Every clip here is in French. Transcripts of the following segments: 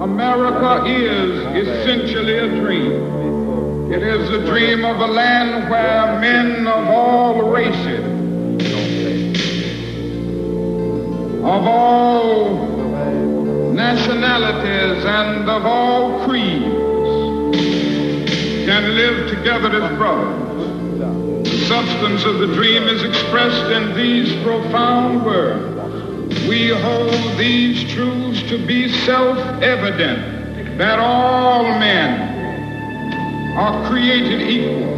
America is essentially a dream. It is a dream of a land where men of all races, of all nationalities and of all creeds can live together as brothers. The substance of the dream is expressed in these profound words. We hold these truths to be self-evident, that all men are created equal.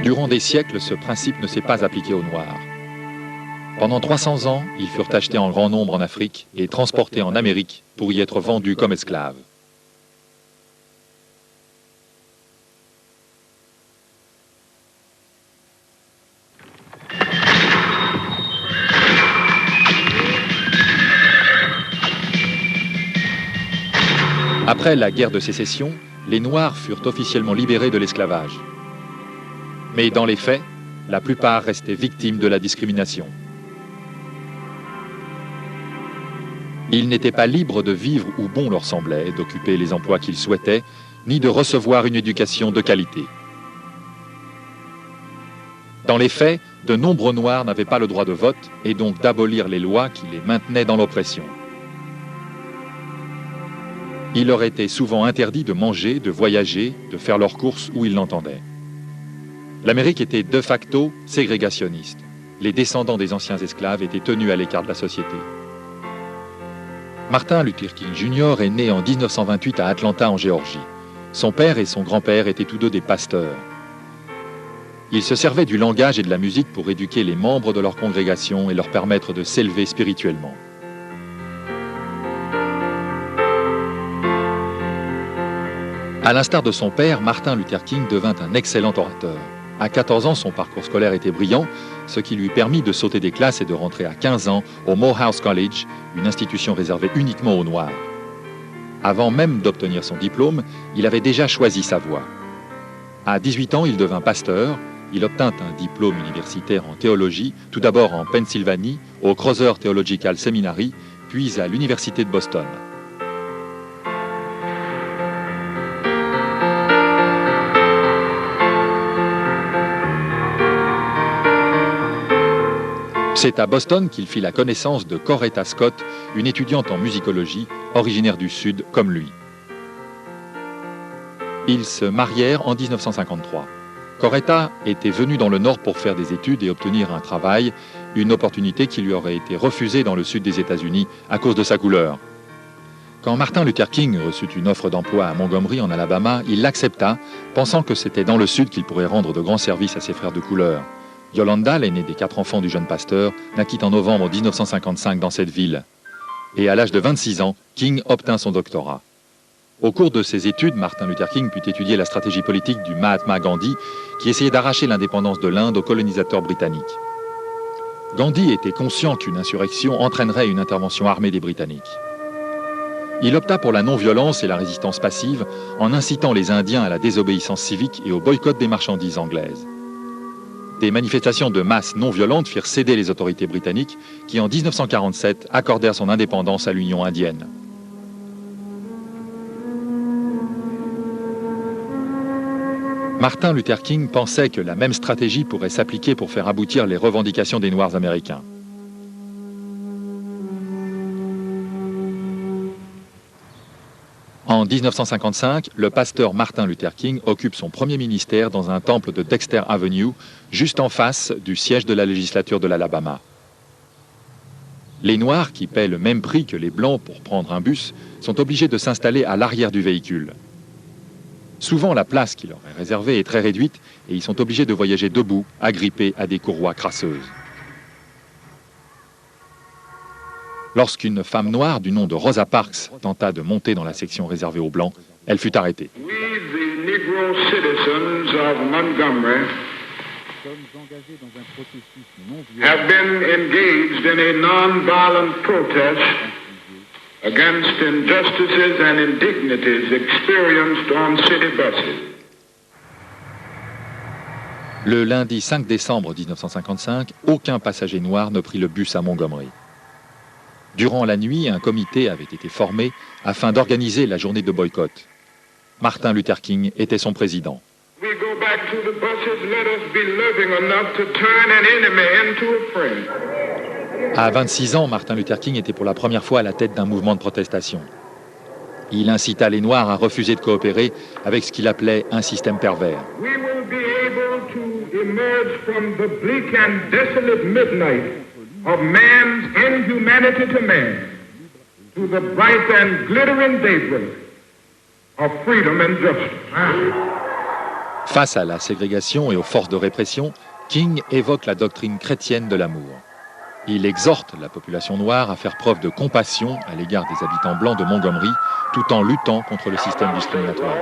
Durant des siècles, ce principe ne s'est pas appliqué aux Noirs. Pendant 300 ans, ils furent achetés en grand nombre en Afrique et transportés en Amérique pour y être vendus comme esclaves. Après la guerre de sécession, les Noirs furent officiellement libérés de l'esclavage. Mais dans les faits, la plupart restaient victimes de la discrimination. Ils n'étaient pas libres de vivre où bon leur semblait, d'occuper les emplois qu'ils souhaitaient, ni de recevoir une éducation de qualité. Dans les faits, de nombreux Noirs n'avaient pas le droit de vote et donc d'abolir les lois qui les maintenaient dans l'oppression. Il leur était souvent interdit de manger, de voyager, de faire leurs courses où ils l'entendaient. L'Amérique était de facto ségrégationniste. Les descendants des anciens esclaves étaient tenus à l'écart de la société. Martin Luther King Jr. est né en 1928 à Atlanta, en Géorgie. Son père et son grand-père étaient tous deux des pasteurs. Ils se servaient du langage et de la musique pour éduquer les membres de leur congrégation et leur permettre de s'élever spirituellement. À l'instar de son père, Martin Luther King devint un excellent orateur. À 14 ans, son parcours scolaire était brillant, ce qui lui permit de sauter des classes et de rentrer à 15 ans au Morehouse College, une institution réservée uniquement aux Noirs. Avant même d'obtenir son diplôme, il avait déjà choisi sa voie. À 18 ans, il devint pasteur. Il obtint un diplôme universitaire en théologie, tout d'abord en Pennsylvanie, au Crozer Theological Seminary, puis à l'Université de Boston. C'est à Boston qu'il fit la connaissance de Coretta Scott, une étudiante en musicologie, originaire du Sud comme lui. Ils se marièrent en 1953. Coretta était venue dans le Nord pour faire des études et obtenir un travail, une opportunité qui lui aurait été refusée dans le Sud des États-Unis à cause de sa couleur. Quand Martin Luther King reçut une offre d'emploi à Montgomery, en Alabama, il l'accepta, pensant que c'était dans le Sud qu'il pourrait rendre de grands services à ses frères de couleur. Yolanda, l'aîné des 4 enfants du jeune pasteur, naquit en novembre 1955 dans cette ville. Et à l'âge de 26 ans, King obtint son doctorat. Au cours de ses études, Martin Luther King put étudier la stratégie politique du Mahatma Gandhi, qui essayait d'arracher l'indépendance de l'Inde aux colonisateurs britanniques. Gandhi était conscient qu'une insurrection entraînerait une intervention armée des Britanniques. Il opta pour la non-violence et la résistance passive en incitant les Indiens à la désobéissance civique et au boycott des marchandises anglaises. Des manifestations de masse non violentes firent céder les autorités britanniques qui, en 1947, accordèrent son indépendance à l'Union indienne. Martin Luther King pensait que la même stratégie pourrait s'appliquer pour faire aboutir les revendications des Noirs américains. En 1955, le pasteur Martin Luther King occupe son premier ministère dans un temple de Dexter Avenue, juste en face du siège de la législature de l'Alabama. Les Noirs, qui paient le même prix que les Blancs pour prendre un bus, sont obligés de s'installer à l'arrière du véhicule. Souvent, la place qui leur est réservée est très réduite et ils sont obligés de voyager debout, agrippés à des courroies crasseuses. Lorsqu'une femme noire du nom de Rosa Parks tenta de monter dans la section réservée aux Blancs, elle fut arrêtée. We, the Negro citizens of Montgomery, have been engaged in a non-violent protest against injustices and indignities experienced on city buses. Le lundi 5 décembre 1955, aucun passager noir ne prit le bus à Montgomery. Durant la nuit, un comité avait été formé afin d'organiser la journée de boycott. Martin Luther King était son président. We go back to the buses, let us be loving enough to turn an enemy into a friend. À 26 ans, Martin Luther King était pour la première fois à la tête d'un mouvement de protestation. Il incita les Noirs à refuser de coopérer avec ce qu'il appelait un système pervers. We will be able to emerge from the bleak and desolate midnight of man's inhumanity to man to the bright and glittering daybreak of freedom and justice. Face à la ségrégation et aux forces de répression, King évoque la doctrine chrétienne de l'amour. Il exhorte la population noire à faire preuve de compassion à l'égard des habitants blancs de Montgomery, tout en luttant contre le système discriminatoire.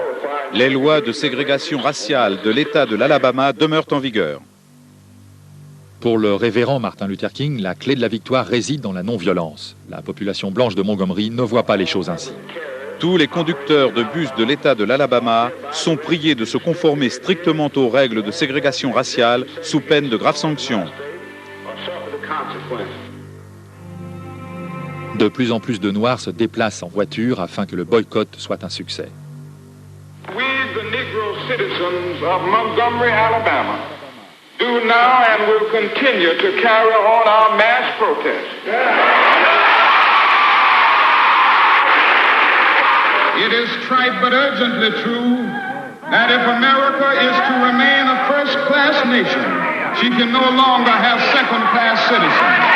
Les lois de ségrégation raciale de l'État de l'Alabama demeurent en vigueur. Pour le révérend Martin Luther King, la clé de la victoire réside dans la non-violence. La population blanche de Montgomery ne voit pas les choses ainsi. Tous les conducteurs de bus de l'État de l'Alabama sont priés de se conformer strictement aux règles de ségrégation raciale sous peine de graves sanctions. De plus en plus de Noirs se déplacent en voiture afin que le boycott soit un succès. We, the Negro citizens of Montgomery, Alabama, do now and will continue to carry on our mass protest. It is trite but urgently true that if America is to remain a first-class nation, she can no longer have second-class citizens.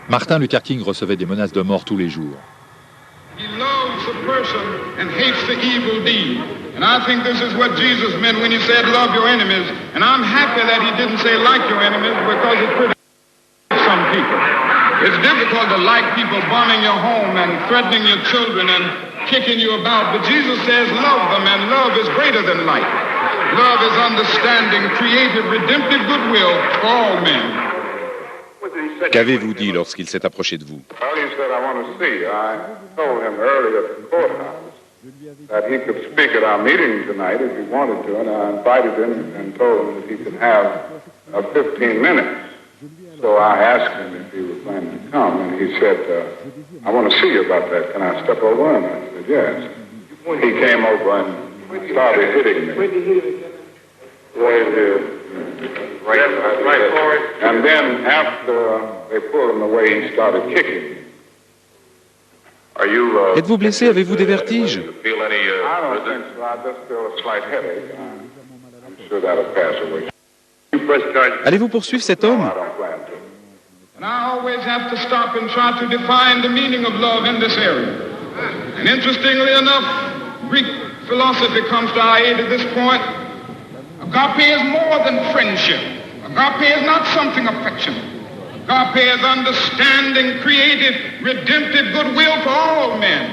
Martin Luther King recevait des menaces de mort tous les jours. He loves a person and hates the evil deed. And I think this is what Jesus meant when he said, love your enemies. And I'm happy that he didn't say like your enemies because it could have some people. It's difficult to like people bombing your home and threatening your children and kicking you about. But Jesus says love them, and love is greater than like. Love is understanding, creative, redemptive goodwill for all men. Qu'avez-vous dit lorsqu'il s'est approché de vous? Well, he said, I want to see you. I told him earlier at the courthouse that he could speak at our meeting tonight if he wanted to, and I invited him and told him that he could have 15 minutes. So I asked him if he was planning to come, and he said, I want to see you about that. Can I step over? And I said, yes. He came over and started hitting me. Right forward. And then after they pulled him away, he started kicking me. Êtes-vous blessé? Avez-vous des vertiges? I don't think so. I just feel a slight headache. I'm sure that'll pass away. Allez-vous poursuivre cet homme? I don't plan to. And I always have to stop and try to define the meaning of love in this area. And interestingly enough, Greek philosophy comes to our aid at this point. Agape is more than friendship. Agape is not something affectionate. Agape is understanding, creative, redemptive goodwill for all men.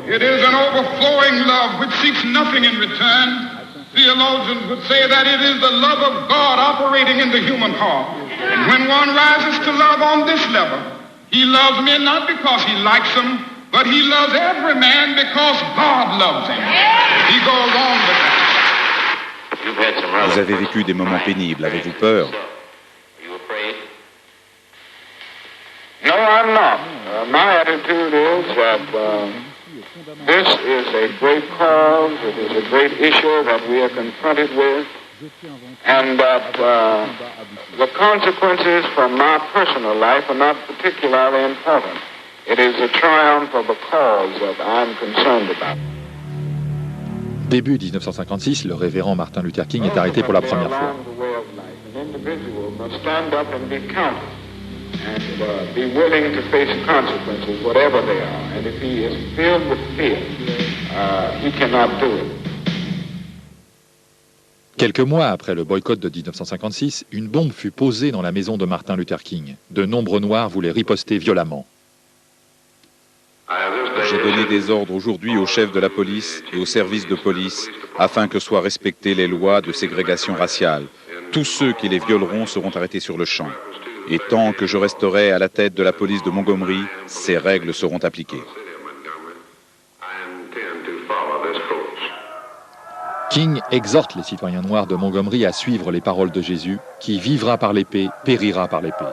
It is an overflowing love which seeks nothing in return. Theologians would say that it is the love of God operating in the human heart. And when one rises to love on this level, he loves men not because he likes them, but he loves every man because God loves him. He goes on with that. Vous avez vécu des moments pénibles. Avez-vous peur? No, I'm not. My attitude is that this is a great cause, it is a great issue that we are confronted with, and that the consequences from my personal life are not particularly important. It is a triumph of a cause that I'm concerned about. Début 1956, le révérend Martin Luther King est arrêté pour la première fois. Quelques mois après le boycott de 1956, une bombe fut posée dans la maison de Martin Luther King. De nombreux Noirs voulaient riposter violemment. J'ai donné des ordres aujourd'hui au chef de la police et au service de police afin que soient respectées les lois de ségrégation raciale. Tous ceux qui les violeront seront arrêtés sur le champ. Et tant que je resterai à la tête de la police de Montgomery, ces règles seront appliquées. King exhorte les citoyens noirs de Montgomery à suivre les paroles de Jésus, qui vivra par l'épée, périra par l'épée.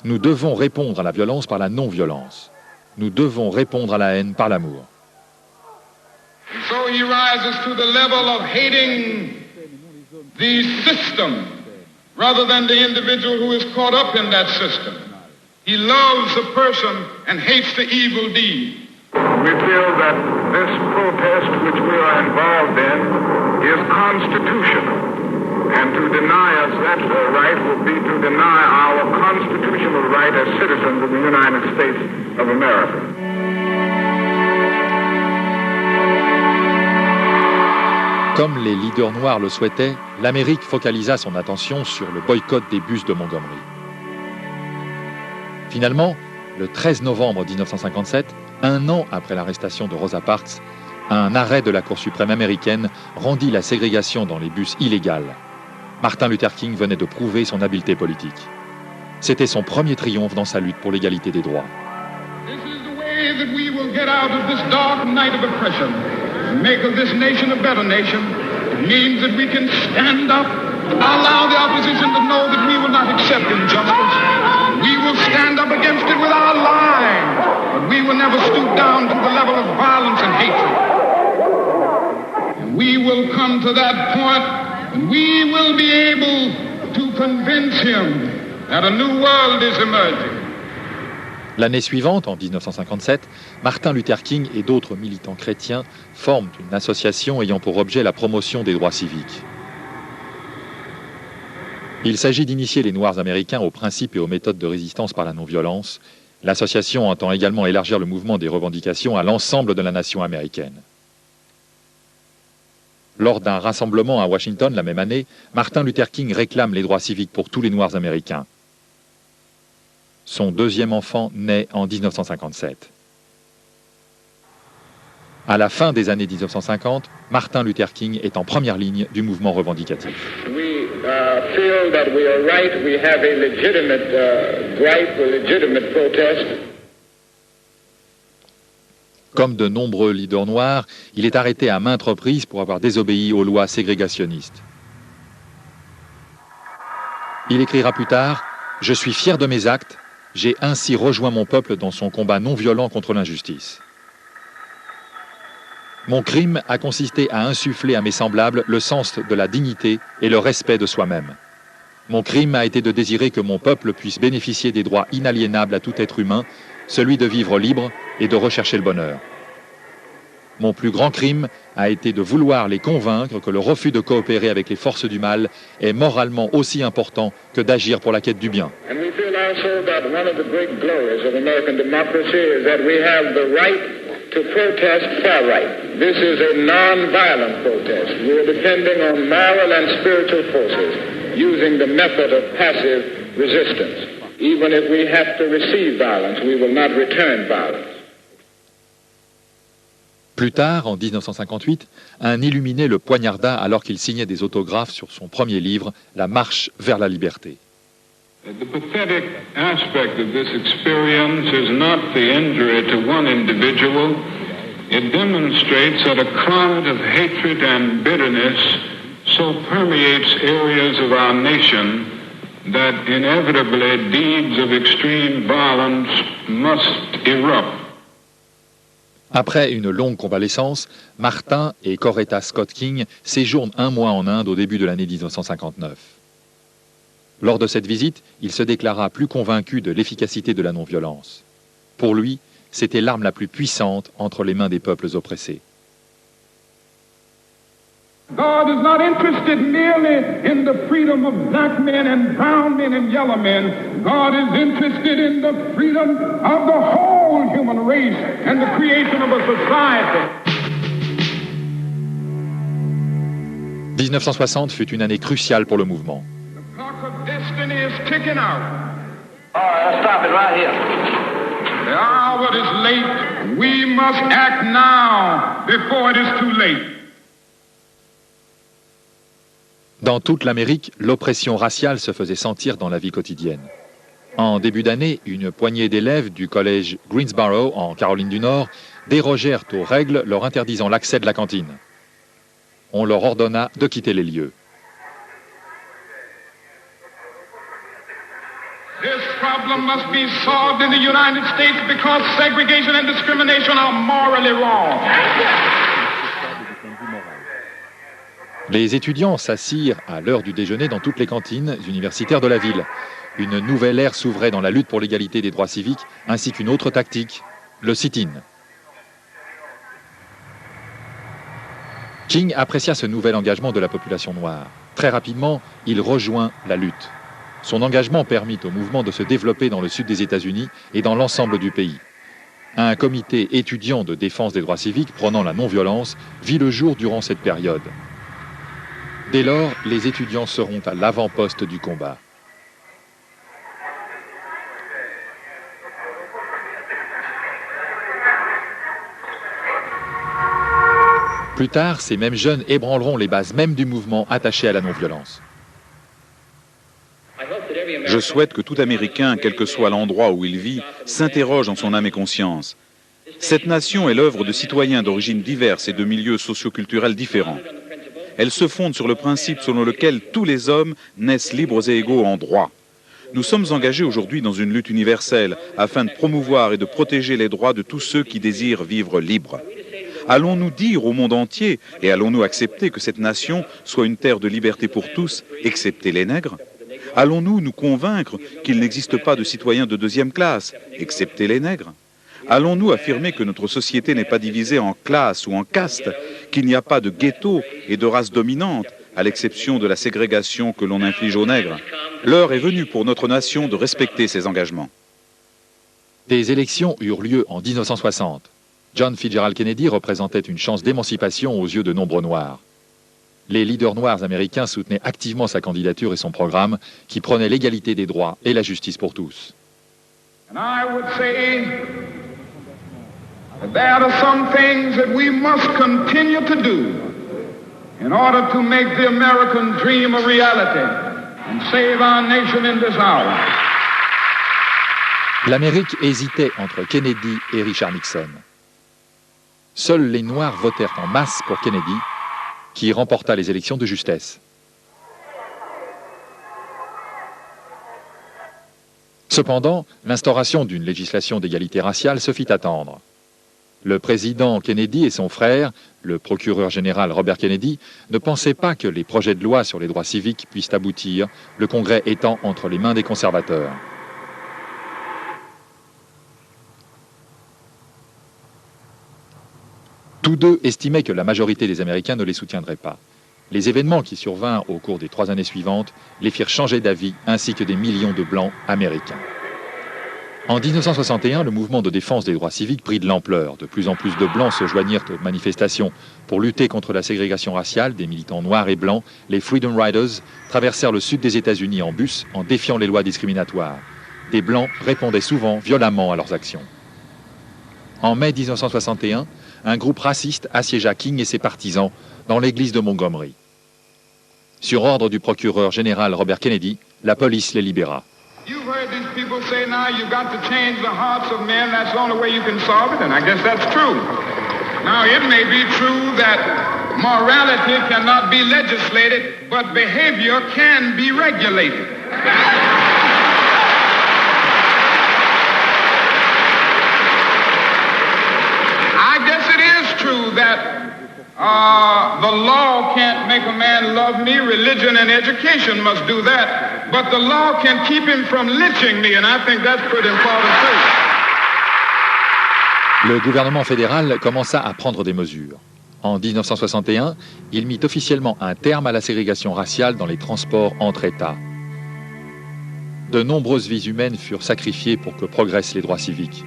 Nous devons répondre à la violence par la non-violence. Nous devons répondre à la haine par l'amour. So he rises to the level of hating the system rather than the individual who is caught up in that system. He loves the person and hates the evil deed. We feel that this protest which we are involved in is constitutional. And to deny us that right would be to deny our constitutional right as citizens of the United States of America. Comme les leaders noirs le souhaitaient, l'Amérique focalisa son attention sur le boycott des bus de Montgomery. Finalement, le 13 novembre 1957, un an après l'arrestation de Rosa Parks, un arrêt de la Cour suprême américaine rendit la ségrégation dans les bus illégale. Martin Luther King venait de prouver son habileté politique. C'était son premier triomphe dans sa lutte pour l'égalité des droits. This is the way that we will get out of this dark night of oppression, make of this nation a better nation. It means that we can stand up, allow the opposition to know that we will not accept injustice. We will stand up against it with our lives, but we will never stoop down to the level of violence and hatred. And we will come to that point and we will be able to convince him that a new world is emerging. L'année suivante, en 1957, Martin Luther King et d'autres militants chrétiens forment une association ayant pour objet la promotion des droits civiques. Il s'agit d'initier les Noirs américains aux principes et aux méthodes de résistance par la non-violence. L'association entend également élargir le mouvement des revendications à l'ensemble de la nation américaine. Lors d'un rassemblement à Washington la même année, Martin Luther King réclame les droits civiques pour tous les Noirs américains. Son deuxième enfant naît en 1957. À la fin des années 1950, Martin Luther King est en première ligne du mouvement revendicatif. We feel that we are right. We have a legitimate gripe, a legitimate protest. Comme de nombreux leaders noirs, il est arrêté à maintes reprises pour avoir désobéi aux lois ségrégationnistes. Il écrira plus tard « Je suis fier de mes actes, j'ai ainsi rejoint mon peuple dans son combat non violent contre l'injustice. Mon crime a consisté à insuffler à mes semblables le sens de la dignité et le respect de soi-même. Mon crime a été de désirer que mon peuple puisse bénéficier des droits inaliénables à tout être humain, celui de vivre libre et de rechercher le bonheur. Mon plus grand crime a été de vouloir les convaincre que le refus de coopérer avec les forces du mal est moralement aussi important que d'agir pour la quête du bien. And we feel also that one of the great glories of American democracy is that we have the right to protest far right. This is a non-violent protest. We are depending on moral and spiritual forces, using the method of passive resistance. Even if we have to receive violence, we will not return violence. Plus tard, en 1958, un illuminé le poignarda alors qu'il signait des autographes sur son premier livre, La marche vers la liberté. The pathetic aspect of this experience is not the injury to one individual. It demonstrates that a cloud of hatred and bitterness so permeates areas of our nation that inevitably deeds of extreme violence must erupt. Après une longue convalescence, Martin et Coretta Scott King séjournent un mois en Inde au début de l'année 1959. Lors de cette visite, il se déclara plus convaincu de l'efficacité de la non-violence. Pour lui, c'était l'arme la plus puissante entre les mains des peuples oppressés. God is not interested merely in the freedom of black men and brown men and yellow men. God is interested in the freedom of the whole human race and the creation of a society. 1960 fut une année cruciale pour le mouvement. The clock of destiny is ticking out. All right, I'll stop it right here. The hour is late. We must act now before it is too late. Dans toute l'Amérique, l'oppression raciale se faisait sentir dans la vie quotidienne. En début d'année, une poignée d'élèves du collège Greensboro, en Caroline du Nord, dérogèrent aux règles leur interdisant l'accès de la cantine. On leur ordonna de quitter les lieux. This problem must be solved in the United States because segregation and discrimination are morally wrong. Les étudiants s'assirent à l'heure du déjeuner dans toutes les cantines universitaires de la ville. Une nouvelle ère s'ouvrait dans la lutte pour l'égalité des droits civiques, ainsi qu'une autre tactique, le sit-in. King apprécia ce nouvel engagement de la population noire. Très rapidement, il rejoint la lutte. Son engagement permit au mouvement de se développer dans le sud des États-Unis et dans l'ensemble du pays. Un comité étudiant de défense des droits civiques prônant la non-violence vit le jour durant cette période. Dès lors, les étudiants seront à l'avant-poste du combat. Plus tard, ces mêmes jeunes ébranleront les bases même du mouvement attaché à la non-violence. Je souhaite que tout Américain, quel que soit l'endroit où il vit, s'interroge en son âme et conscience. Cette nation est l'œuvre de citoyens d'origines diverses et de milieux socioculturels différents. Elle se fonde sur le principe selon lequel tous les hommes naissent libres et égaux en droit. Nous sommes engagés aujourd'hui dans une lutte universelle afin de promouvoir et de protéger les droits de tous ceux qui désirent vivre libres. Allons-nous dire au monde entier et allons-nous accepter que cette nation soit une terre de liberté pour tous, excepté les nègres? Allons-nous nous convaincre qu'il n'existe pas de citoyens de deuxième classe, excepté les nègres? Allons-nous affirmer que notre société n'est pas divisée en classes ou en castes, qu'il n'y a pas de ghetto et de race dominante, à l'exception de la ségrégation que l'on inflige aux nègres? L'heure est venue pour notre nation de respecter ses engagements. Des élections eurent lieu en 1960. John Fitzgerald Kennedy représentait une chance d'émancipation aux yeux de nombreux Noirs. Les leaders noirs américains soutenaient activement sa candidature et son programme qui prônait l'égalité des droits et la justice pour tous. And I would say that there are some things that we must continue to do in order to make the American dream a reality and save our nation in this hour. L'Amérique hésitait entre Kennedy et Richard Nixon. Seuls les Noirs votèrent en masse pour Kennedy, qui remporta les élections de justesse. Cependant, l'instauration d'une législation d'égalité raciale se fit attendre. Le président Kennedy et son frère, le procureur général Robert Kennedy, ne pensaient pas que les projets de loi sur les droits civiques puissent aboutir, le Congrès étant entre les mains des conservateurs. Tous deux estimaient que la majorité des Américains ne les soutiendrait pas. Les événements qui survinrent au cours des 3 années suivantes les firent changer d'avis, ainsi que des millions de Blancs américains. En 1961, le mouvement de défense des droits civiques prit de l'ampleur. De plus en plus de Blancs se joignirent aux manifestations. Pour lutter contre la ségrégation raciale, des militants noirs et blancs, les Freedom Riders, traversèrent le sud des États-Unis en bus en défiant les lois discriminatoires. Des Blancs répondaient souvent violemment à leurs actions. En mai 1961, un groupe raciste assiégea King et ses partisans dans l'église de Montgomery. Sur ordre du procureur général Robert Kennedy, la police les libéra. You've heard these people say now you've got to change the hearts of men. That's the only way you can solve it, and I guess that's true. Now, it may be true that morality cannot be legislated, but behavior can be regulated. I guess it is true that the law can't make a man love me. Religion and education must do that. But the law can keep him from lynching me, and I think that's pretty important too. Le gouvernement fédéral commença à prendre des mesures. En 1961, il mit officiellement un terme à la ségrégation raciale dans les transports entre États. De nombreuses vies humaines furent sacrifiées pour que progressent les droits civiques.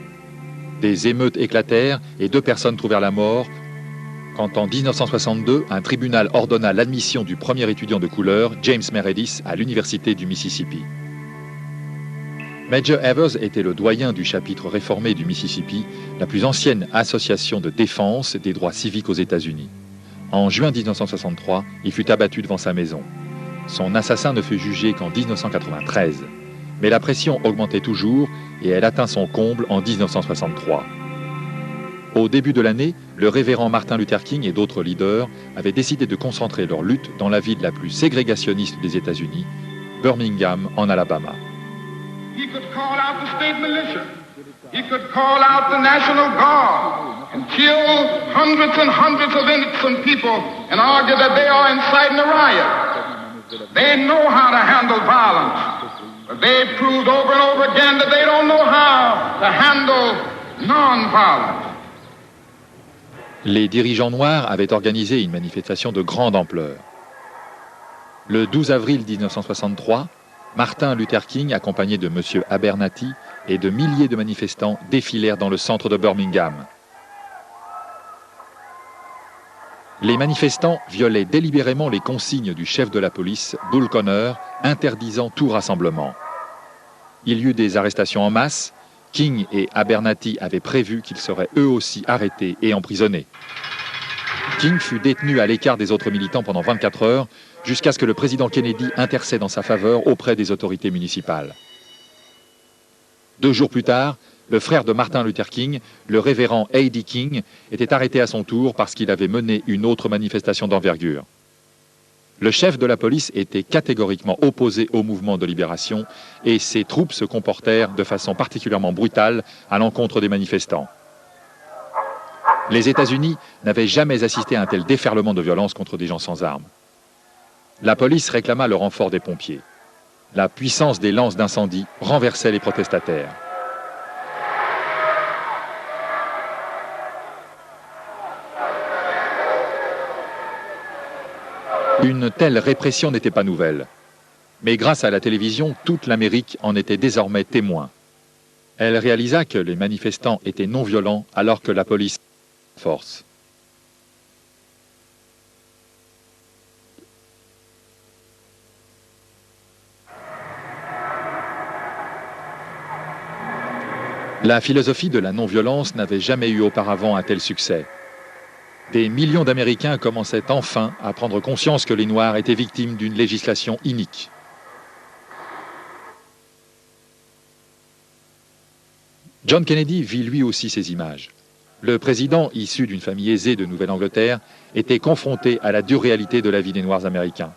Des émeutes éclatèrent et 2 personnes trouvèrent la mort quand en 1962, un tribunal ordonna l'admission du premier étudiant de couleur, James Meredith, à l'université du Mississippi. Major Evers était le doyen du chapitre réformé du Mississippi, la plus ancienne association de défense des droits civiques aux États-Unis. En juin 1963, il fut abattu devant sa maison. Son assassin ne fut jugé qu'en 1993. Mais la pression augmentait toujours et elle atteint son comble en 1963. Au début de l'année, le révérend Martin Luther King et d'autres leaders avaient décidé de concentrer leur lutte dans la ville la plus ségrégationniste des États-Unis, Birmingham, en Alabama. He could call out the state militia. He could call out the National Guard and kill hundreds and hundreds of innocent people and argue that they are inciting a riot. They know how to handle violence, but they've proved over and over again that they don't know how to handle non-violence. Les dirigeants noirs avaient organisé une manifestation de grande ampleur. Le 12 avril 1963, Martin Luther King, accompagné de M. Abernathy et de milliers de manifestants, défilèrent dans le centre de Birmingham. Les manifestants violaient délibérément les consignes du chef de la police, Bull Connor, interdisant tout rassemblement. Il y eut des arrestations en masse. King et Abernathy avaient prévu qu'ils seraient eux aussi arrêtés et emprisonnés. King fut détenu à l'écart des autres militants pendant 24 heures, jusqu'à ce que le président Kennedy intercède en sa faveur auprès des autorités municipales. 2 jours plus tard, le frère de Martin Luther King, le révérend A.D. King, était arrêté à son tour parce qu'il avait mené une autre manifestation d'envergure. Le chef de la police était catégoriquement opposé au mouvement de libération et ses troupes se comportèrent de façon particulièrement brutale à l'encontre des manifestants. Les États-Unis n'avaient jamais assisté à un tel déferlement de violence contre des gens sans armes. La police réclama le renfort des pompiers. La puissance des lances d'incendie renversait les protestataires. Une telle répression n'était pas nouvelle. Mais grâce à la télévision, toute l'Amérique en était désormais témoin. Elle réalisa que les manifestants étaient non violents alors que la police force. La philosophie de la non-violence n'avait jamais eu auparavant un tel succès. Des millions d'Américains commençaient enfin à prendre conscience que les Noirs étaient victimes d'une législation inique. John Kennedy vit lui aussi ces images. Le président, issu d'une famille aisée de Nouvelle-Angleterre, était confronté à la dure réalité de la vie des Noirs américains.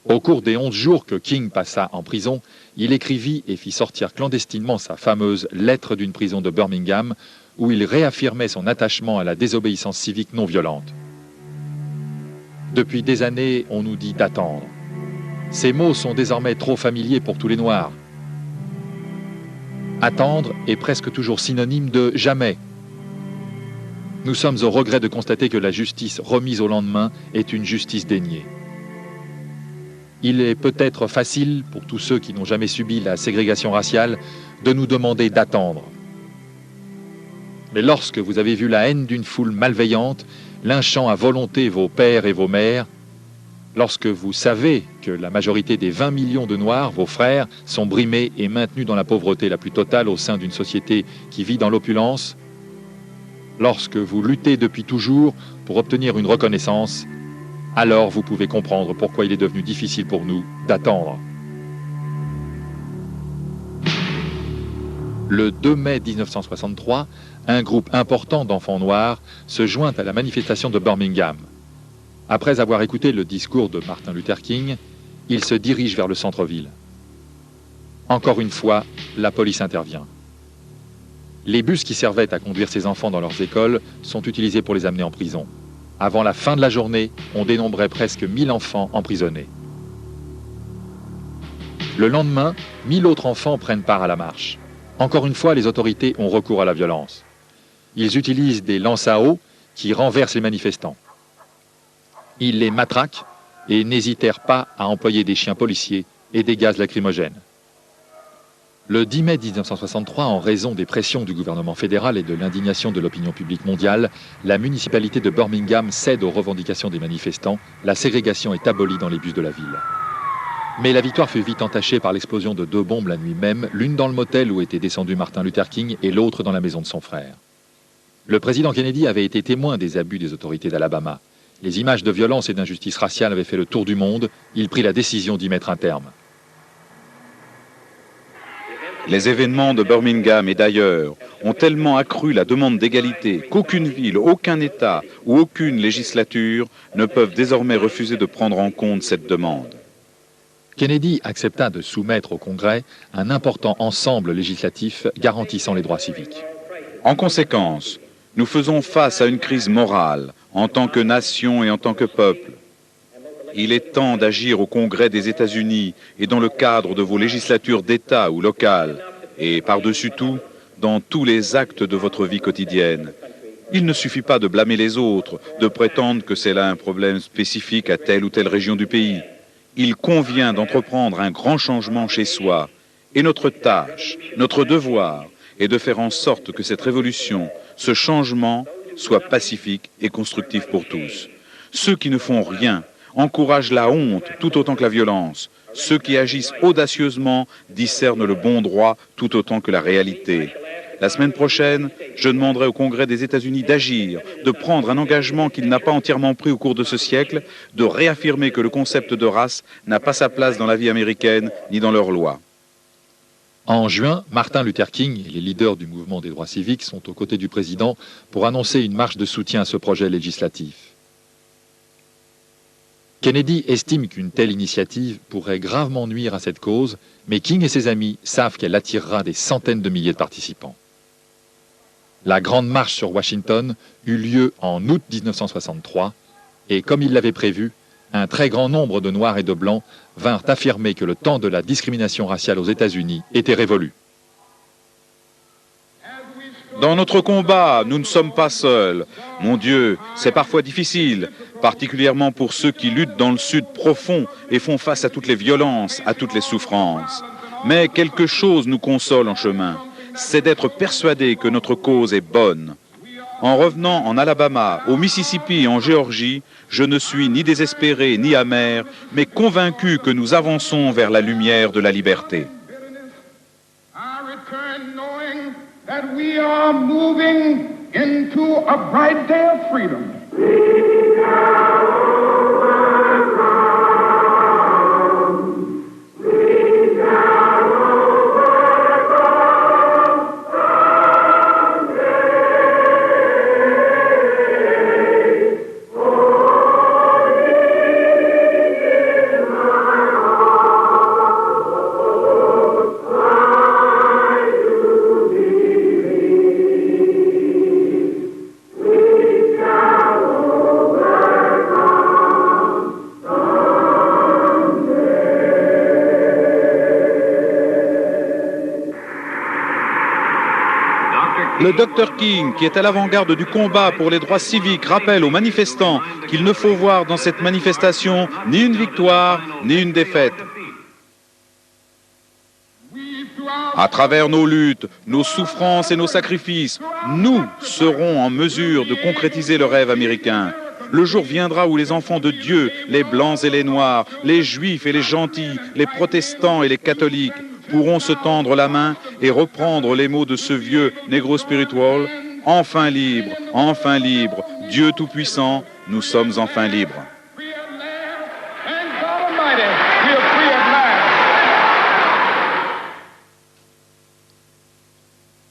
Au cours des 11 jours que King passa en prison, il écrivit et fit sortir clandestinement sa fameuse « Lettre d'une prison de Birmingham » où il réaffirmait son attachement à la désobéissance civique non violente. Depuis des années, on nous dit d'attendre. Ces mots sont désormais trop familiers pour tous les Noirs. Attendre est presque toujours synonyme de « jamais ». Nous sommes au regret de constater que la justice remise au lendemain est une justice déniée. Il est peut-être facile, pour tous ceux qui n'ont jamais subi la ségrégation raciale, de nous demander d'attendre. Mais lorsque vous avez vu la haine d'une foule malveillante, lynchant à volonté vos pères et vos mères, lorsque vous savez que la majorité des 20 millions de Noirs, vos frères, sont brimés et maintenus dans la pauvreté la plus totale au sein d'une société qui vit dans l'opulence, lorsque vous luttez depuis toujours pour obtenir une reconnaissance, alors vous pouvez comprendre pourquoi il est devenu difficile pour nous d'attendre. Le 2 mai 1963, un groupe important d'enfants noirs se joint à la manifestation de Birmingham. Après avoir écouté le discours de Martin Luther King, ils se dirigent vers le centre-ville. Encore une fois, la police intervient. Les bus qui servaient à conduire ces enfants dans leurs écoles sont utilisés pour les amener en prison. Avant la fin de la journée, on dénombrait presque 1000 enfants emprisonnés. Le lendemain, 1000 autres enfants prennent part à la marche. Encore une fois, les autorités ont recours à la violence. Ils utilisent des lances à eau qui renversent les manifestants. Ils les matraquent et n'hésitèrent pas à employer des chiens policiers et des gaz lacrymogènes. Le 10 mai 1963, en raison des pressions du gouvernement fédéral et de l'indignation de l'opinion publique mondiale, la municipalité de Birmingham cède aux revendications des manifestants. La ségrégation est abolie dans les bus de la ville. Mais la victoire fut vite entachée par l'explosion de 2 bombes la nuit même, l'une dans le motel où était descendu Martin Luther King et l'autre dans la maison de son frère. Le président Kennedy avait été témoin des abus des autorités d'Alabama. Les images de violence et d'injustice raciale avaient fait le tour du monde. Il prit la décision d'y mettre un terme. Les événements de Birmingham et d'ailleurs ont tellement accru la demande d'égalité qu'aucune ville, aucun État ou aucune législature ne peuvent désormais refuser de prendre en compte cette demande. Kennedy accepta de soumettre au Congrès un important ensemble législatif garantissant les droits civiques. En conséquence, nous faisons face à une crise morale en tant que nation et en tant que peuple. Il est temps d'agir au Congrès des États-Unis et dans le cadre de vos législatures d'État ou locales, et par-dessus tout, dans tous les actes de votre vie quotidienne. Il ne suffit pas de blâmer les autres, de prétendre que c'est là un problème spécifique à telle ou telle région du pays. Il convient d'entreprendre un grand changement chez soi, et notre tâche, notre devoir, est de faire en sorte que cette révolution, ce changement, soit pacifique et constructif pour tous. Ceux qui ne font rien encouragent la honte tout autant que la violence. Ceux qui agissent audacieusement discernent le bon droit tout autant que la réalité. La semaine prochaine, je demanderai au Congrès des États-Unis d'agir, de prendre un engagement qu'il n'a pas entièrement pris au cours de ce siècle, de réaffirmer que le concept de race n'a pas sa place dans la vie américaine ni dans leurs lois. En juin, Martin Luther King et les leaders du mouvement des droits civiques sont aux côtés du président pour annoncer une marche de soutien à ce projet législatif. Kennedy estime qu'une telle initiative pourrait gravement nuire à cette cause, mais King et ses amis savent qu'elle attirera des centaines de milliers de participants. La grande marche sur Washington eut lieu en août 1963 et, comme il l'avait prévu, un très grand nombre de Noirs et de Blancs vinrent affirmer que le temps de la discrimination raciale aux États-Unis était révolu. Dans notre combat, nous ne sommes pas seuls. Mon Dieu, c'est parfois difficile, particulièrement pour ceux qui luttent dans le Sud profond et font face à toutes les violences, à toutes les souffrances. Mais quelque chose nous console en chemin, c'est d'être persuadés que notre cause est bonne. En revenant en Alabama, au Mississippi et en Géorgie, je ne suis ni désespéré ni amer, mais convaincu que nous avançons vers la lumière de la liberté. That we are moving into a bright day of freedom. Le Dr King, qui est à l'avant-garde du combat pour les droits civiques, rappelle aux manifestants qu'il ne faut voir dans cette manifestation ni une victoire, ni une défaite. À travers nos luttes, nos souffrances et nos sacrifices, nous serons en mesure de concrétiser le rêve américain. Le jour viendra où les enfants de Dieu, les blancs et les noirs, les juifs et les gentils, les protestants et les catholiques, pourront se tendre la main et reprendre les mots de ce vieux Negro Spiritual. Enfin libre, Dieu Tout-Puissant, nous sommes enfin libres.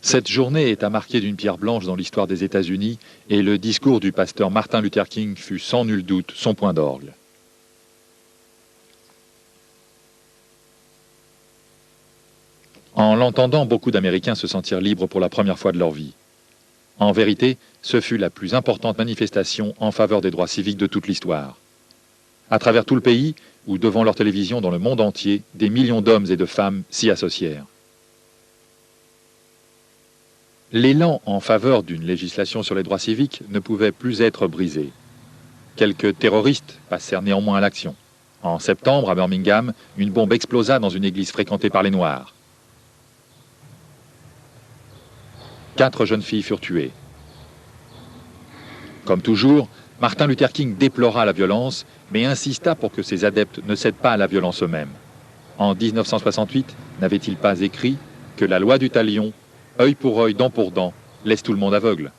Cette journée est à marquer d'une pierre blanche dans l'histoire des États-Unis et le discours du pasteur Martin Luther King fut sans nul doute son point d'orgue. En l'entendant, beaucoup d'Américains se sentirent libres pour la première fois de leur vie. En vérité, ce fut la plus importante manifestation en faveur des droits civiques de toute l'histoire. À travers tout le pays, ou devant leur télévision dans le monde entier, des millions d'hommes et de femmes s'y associèrent. L'élan en faveur d'une législation sur les droits civiques ne pouvait plus être brisé. Quelques terroristes passèrent néanmoins à l'action. En septembre, à Birmingham, une bombe explosa dans une église fréquentée par les Noirs. 4 jeunes filles furent tuées. Comme toujours, Martin Luther King déplora la violence, mais insista pour que ses adeptes ne cèdent pas à la violence eux-mêmes. En 1968, n'avait-il pas écrit que la loi du talion, œil pour œil, dent pour dent, laisse tout le monde aveugle?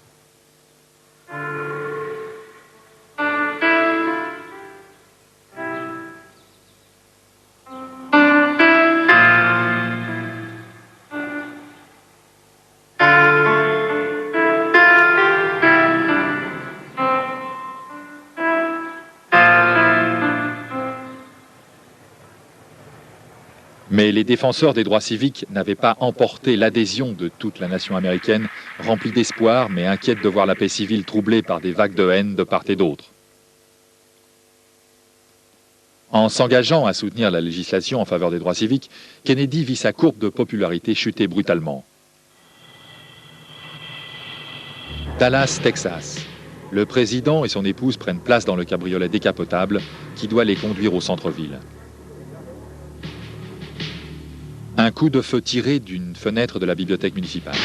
Mais les défenseurs des droits civiques n'avaient pas emporté l'adhésion de toute la nation américaine, remplie d'espoir mais inquiète de voir la paix civile troublée par des vagues de haine de part et d'autre. En s'engageant à soutenir la législation en faveur des droits civiques, Kennedy vit sa courbe de popularité chuter brutalement. Dallas, Texas. Le président et son épouse prennent place dans le cabriolet décapotable qui doit les conduire au centre-ville. Un coup de feu tiré d'une fenêtre de la bibliothèque municipale.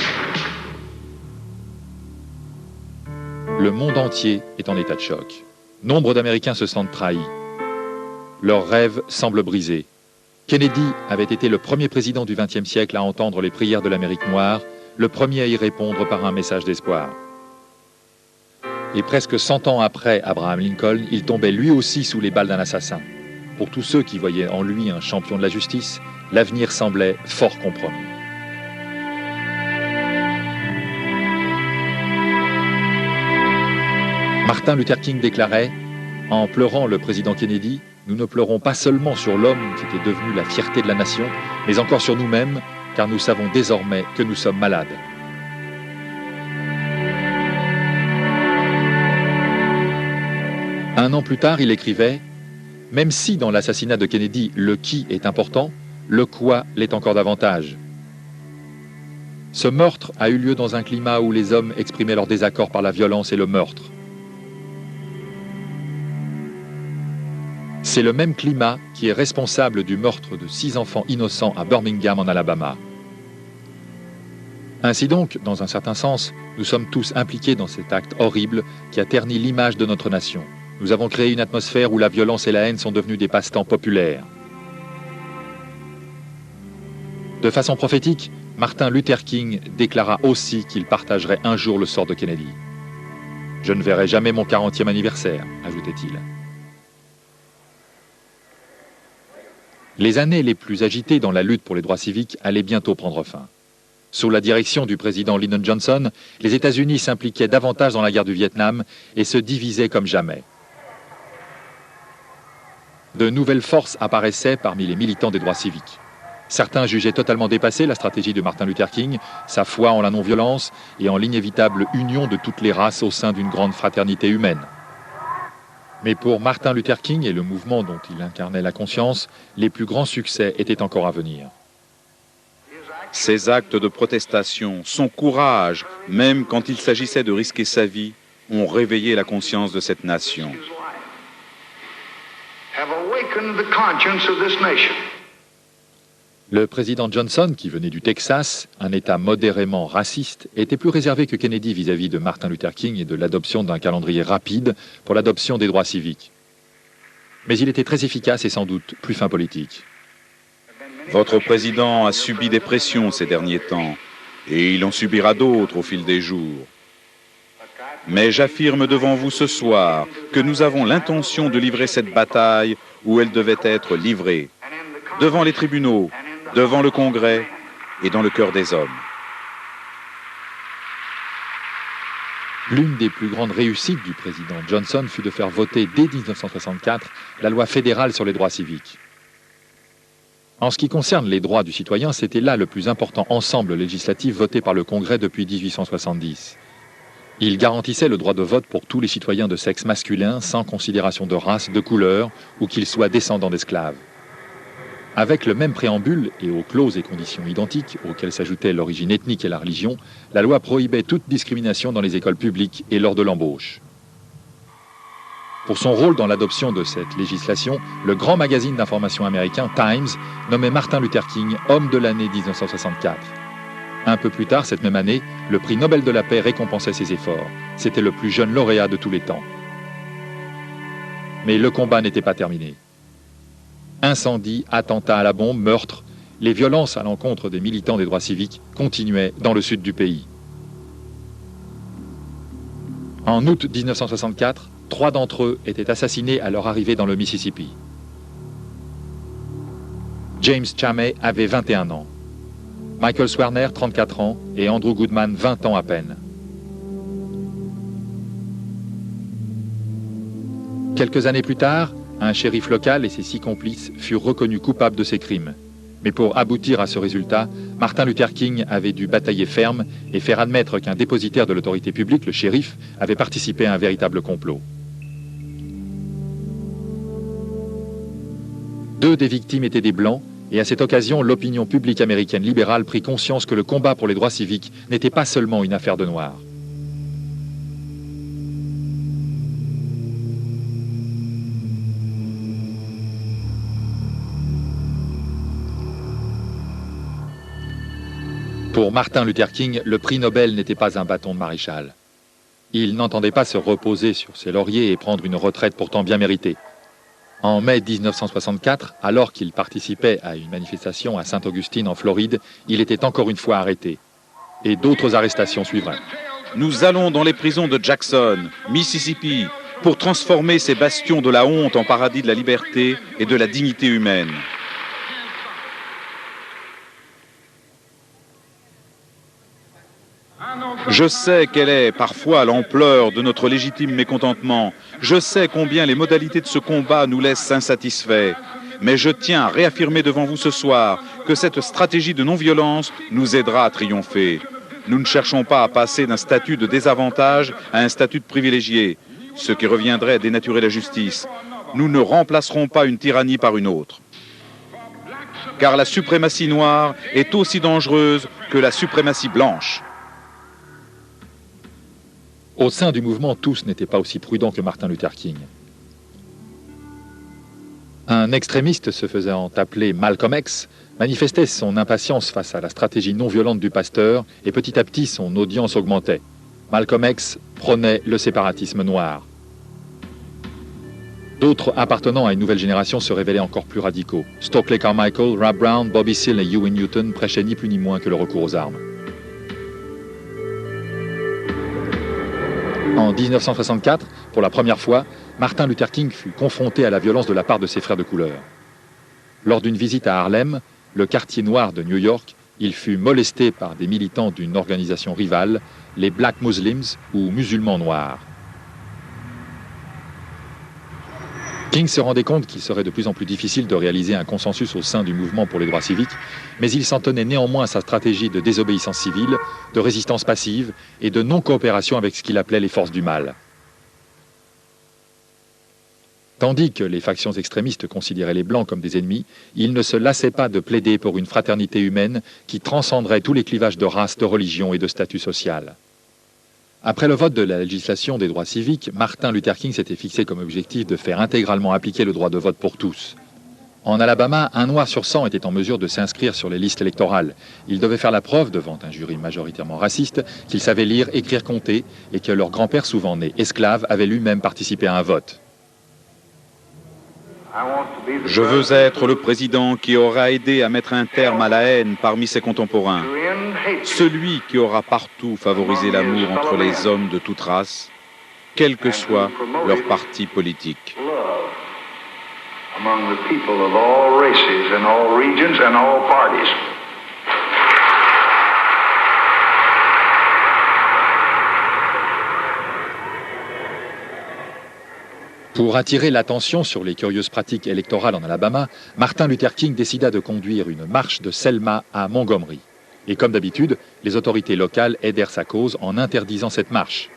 Le monde entier est en état de choc. Nombre d'Américains se sentent trahis. Leurs rêves semblent brisés. Kennedy avait été le premier président du XXe siècle à entendre les prières de l'Amérique noire, le premier à y répondre par un message d'espoir. Et presque 100 ans après Abraham Lincoln, il tombait lui aussi sous les balles d'un assassin. Pour tous ceux qui voyaient en lui un champion de la justice, l'avenir semblait fort compromis. Martin Luther King déclarait « En pleurant le président Kennedy, nous ne pleurons pas seulement sur l'homme qui était devenu la fierté de la nation, mais encore sur nous-mêmes, car nous savons désormais que nous sommes malades. » Un an plus tard, il écrivait « Même si dans l'assassinat de Kennedy, le qui est important, le quoi l'est encore davantage. Ce meurtre a eu lieu dans un climat où les hommes exprimaient leur désaccord par la violence et le meurtre. C'est le même climat qui est responsable du meurtre de 6 enfants innocents à Birmingham en Alabama. Ainsi donc, dans un certain sens, nous sommes tous impliqués dans cet acte horrible qui a terni l'image de notre nation. Nous avons créé une atmosphère où la violence et la haine sont devenus des passe-temps populaires. De façon prophétique, Martin Luther King déclara aussi qu'il partagerait un jour le sort de Kennedy. « Je ne verrai jamais mon 40e anniversaire », ajoutait-il. Les années les plus agitées dans la lutte pour les droits civiques allaient bientôt prendre fin. Sous la direction du président Lyndon Johnson, les États-Unis s'impliquaient davantage dans la guerre du Vietnam et se divisaient comme jamais. De nouvelles forces apparaissaient parmi les militants des droits civiques. Certains jugeaient totalement dépassée la stratégie de Martin Luther King, sa foi en la non-violence et en l'inévitable union de toutes les races au sein d'une grande fraternité humaine. Mais pour Martin Luther King et le mouvement dont il incarnait la conscience, les plus grands succès étaient encore à venir. Ses actes de protestation, son courage, même quand il s'agissait de risquer sa vie, ont réveillé la conscience de cette nation. Le président Johnson, qui venait du Texas, un État modérément raciste, était plus réservé que Kennedy vis-à-vis de Martin Luther King et de l'adoption d'un calendrier rapide pour l'adoption des droits civiques. Mais il était très efficace et sans doute plus fin politique. Votre président a subi des pressions ces derniers temps, et il en subira d'autres au fil des jours. Mais j'affirme devant vous ce soir que nous avons l'intention de livrer cette bataille où elle devait être livrée, devant les tribunaux, devant le Congrès et dans le cœur des hommes. L'une des plus grandes réussites du président Johnson fut de faire voter dès 1964 la loi fédérale sur les droits civiques. En ce qui concerne les droits du citoyen, c'était là le plus important ensemble législatif voté par le Congrès depuis 1870. Il garantissait le droit de vote pour tous les citoyens de sexe masculin sans considération de race, de couleur ou qu'ils soient descendants d'esclaves. Avec le même préambule et aux clauses et conditions identiques auxquelles s'ajoutaient l'origine ethnique et la religion, la loi prohibait toute discrimination dans les écoles publiques et lors de l'embauche. Pour son rôle dans l'adoption de cette législation, le grand magazine d'information américain Times nommait Martin Luther King homme de l'année 1964. Un peu plus tard, cette même année, le prix Nobel de la paix récompensait ses efforts. C'était le plus jeune lauréat de tous les temps. Mais le combat n'était pas terminé. Incendie, attentats à la bombe, meurtres, les violences à l'encontre des militants des droits civiques continuaient dans le sud du pays. En août 1964, 3 d'entre eux étaient assassinés à leur arrivée dans le Mississippi. James Chamey avait 21 ans. Michael Swerner, 34 ans, et Andrew Goodman, 20 ans à peine. Quelques années plus tard, un shérif local et ses 6 complices furent reconnus coupables de ces crimes. Mais pour aboutir à ce résultat, Martin Luther King avait dû batailler ferme et faire admettre qu'un dépositaire de l'autorité publique, le shérif, avait participé à un véritable complot. 2 des victimes étaient des Blancs, et à cette occasion, l'opinion publique américaine libérale prit conscience que le combat pour les droits civiques n'était pas seulement une affaire de Noirs. Pour Martin Luther King, le prix Nobel n'était pas un bâton de maréchal. Il n'entendait pas se reposer sur ses lauriers et prendre une retraite pourtant bien méritée. En mai 1964, alors qu'il participait à une manifestation à Saint-Augustine en Floride, il était encore une fois arrêté. Et d'autres arrestations suivraient. Nous allons dans les prisons de Jackson, Mississippi, pour transformer ces bastions de la honte en paradis de la liberté et de la dignité humaine. Je sais quelle est parfois l'ampleur de notre légitime mécontentement. Je sais combien les modalités de ce combat nous laissent insatisfaits. Mais je tiens à réaffirmer devant vous ce soir que cette stratégie de non-violence nous aidera à triompher. Nous ne cherchons pas à passer d'un statut de désavantage à un statut de privilégié, ce qui reviendrait à dénaturer la justice. Nous ne remplacerons pas une tyrannie par une autre. Car la suprématie noire est aussi dangereuse que la suprématie blanche. Au sein du mouvement, tous n'étaient pas aussi prudents que Martin Luther King. Un extrémiste se faisant appeler Malcolm X manifestait son impatience face à la stratégie non violente du pasteur et petit à petit son audience augmentait. Malcolm X prônait le séparatisme noir. D'autres appartenant à une nouvelle génération se révélaient encore plus radicaux. Stokely Carmichael, Rap Brown, Bobby Seale et Huey Newton prêchaient ni plus ni moins que le recours aux armes. En 1964, pour la première fois, Martin Luther King fut confronté à la violence de la part de ses frères de couleur. Lors d'une visite à Harlem, le quartier noir de New York, il fut molesté par des militants d'une organisation rivale, les Black Muslims ou musulmans noirs. King se rendait compte qu'il serait de plus en plus difficile de réaliser un consensus au sein du mouvement pour les droits civiques, mais il s'en tenait néanmoins à sa stratégie de désobéissance civile, de résistance passive et de non-coopération avec ce qu'il appelait les forces du mal. Tandis que les factions extrémistes considéraient les Blancs comme des ennemis, il ne se lassait pas de plaider pour une fraternité humaine qui transcenderait tous les clivages de race, de religion et de statut social. Après le vote de la législation des droits civiques, Martin Luther King s'était fixé comme objectif de faire intégralement appliquer le droit de vote pour tous. En Alabama, un noir sur 100 était en mesure de s'inscrire sur les listes électorales. Il devait faire la preuve, devant un jury majoritairement raciste, qu'il savait lire, écrire, compter, et que leur grand-père, souvent né esclave, avait lui-même participé à un vote. Je veux être le président qui aura aidé à mettre un terme à la haine parmi ses contemporains. Celui qui aura partout favorisé l'amour entre les hommes de toute race, quel que soit leur parti politique. Pour attirer l'attention sur les curieuses pratiques électorales en Alabama, Martin Luther King décida de conduire une marche de Selma à Montgomery. Et comme d'habitude, les autorités locales aidèrent sa cause en interdisant cette marche.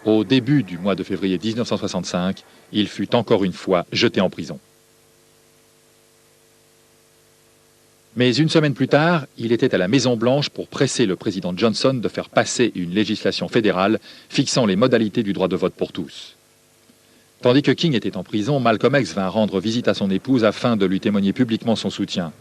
Au début du mois de février 1965, il fut encore une fois jeté en prison. Mais une semaine plus tard, il était à la Maison-Blanche pour presser le président Johnson de faire passer une législation fédérale fixant les modalités du droit de vote pour tous. Tandis que King était en prison, Malcolm X vint rendre visite à son épouse afin de lui témoigner publiquement son soutien.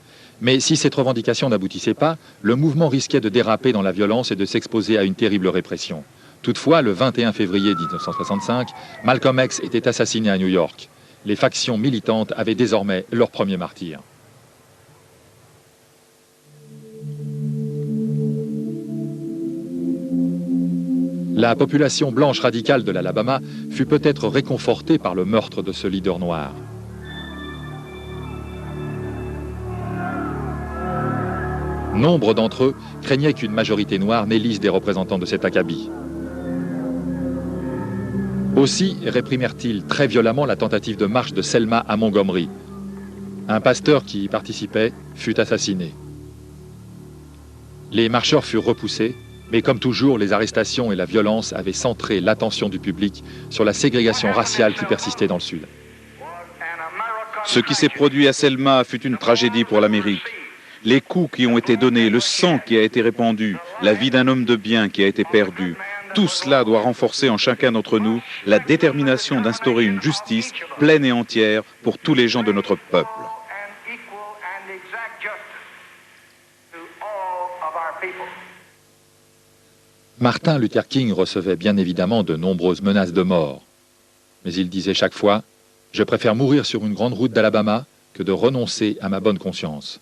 Mais si cette revendication n'aboutissait pas, le mouvement risquait de déraper dans la violence et de s'exposer à une terrible répression. Toutefois, le 21 février 1965, Malcolm X était assassiné à New York. Les factions militantes avaient désormais leur premier martyr. La population blanche radicale de l'Alabama fut peut-être réconfortée par le meurtre de ce leader noir. Nombre d'entre eux craignaient qu'une majorité noire n'élise des représentants de cet acabit. Aussi réprimèrent-ils très violemment la tentative de marche de Selma à Montgomery. Un pasteur qui y participait fut assassiné. Les marcheurs furent repoussés, mais comme toujours, les arrestations et la violence avaient centré l'attention du public sur la ségrégation raciale qui persistait dans le Sud. Ce qui s'est produit à Selma fut une tragédie pour l'Amérique. Les coups qui ont été donnés, le sang qui a été répandu, la vie d'un homme de bien qui a été perdu, tout cela doit renforcer en chacun d'entre nous la détermination d'instaurer une justice pleine et entière pour tous les gens de notre peuple. Martin Luther King recevait bien évidemment de nombreuses menaces de mort. Mais il disait chaque fois « Je préfère mourir sur une grande route d'Alabama que de renoncer à ma bonne conscience ».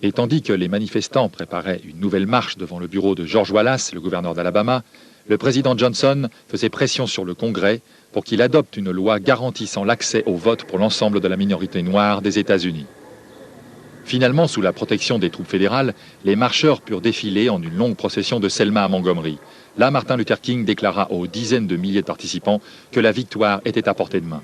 Et tandis que les manifestants préparaient une nouvelle marche devant le bureau de George Wallace, le gouverneur d'Alabama, le président Johnson faisait pression sur le Congrès pour qu'il adopte une loi garantissant l'accès au vote pour l'ensemble de la minorité noire des États-Unis. Finalement, sous la protection des troupes fédérales, les marcheurs purent défiler en une longue procession de Selma à Montgomery. Là, Martin Luther King déclara aux dizaines de milliers de participants que la victoire était à portée de main.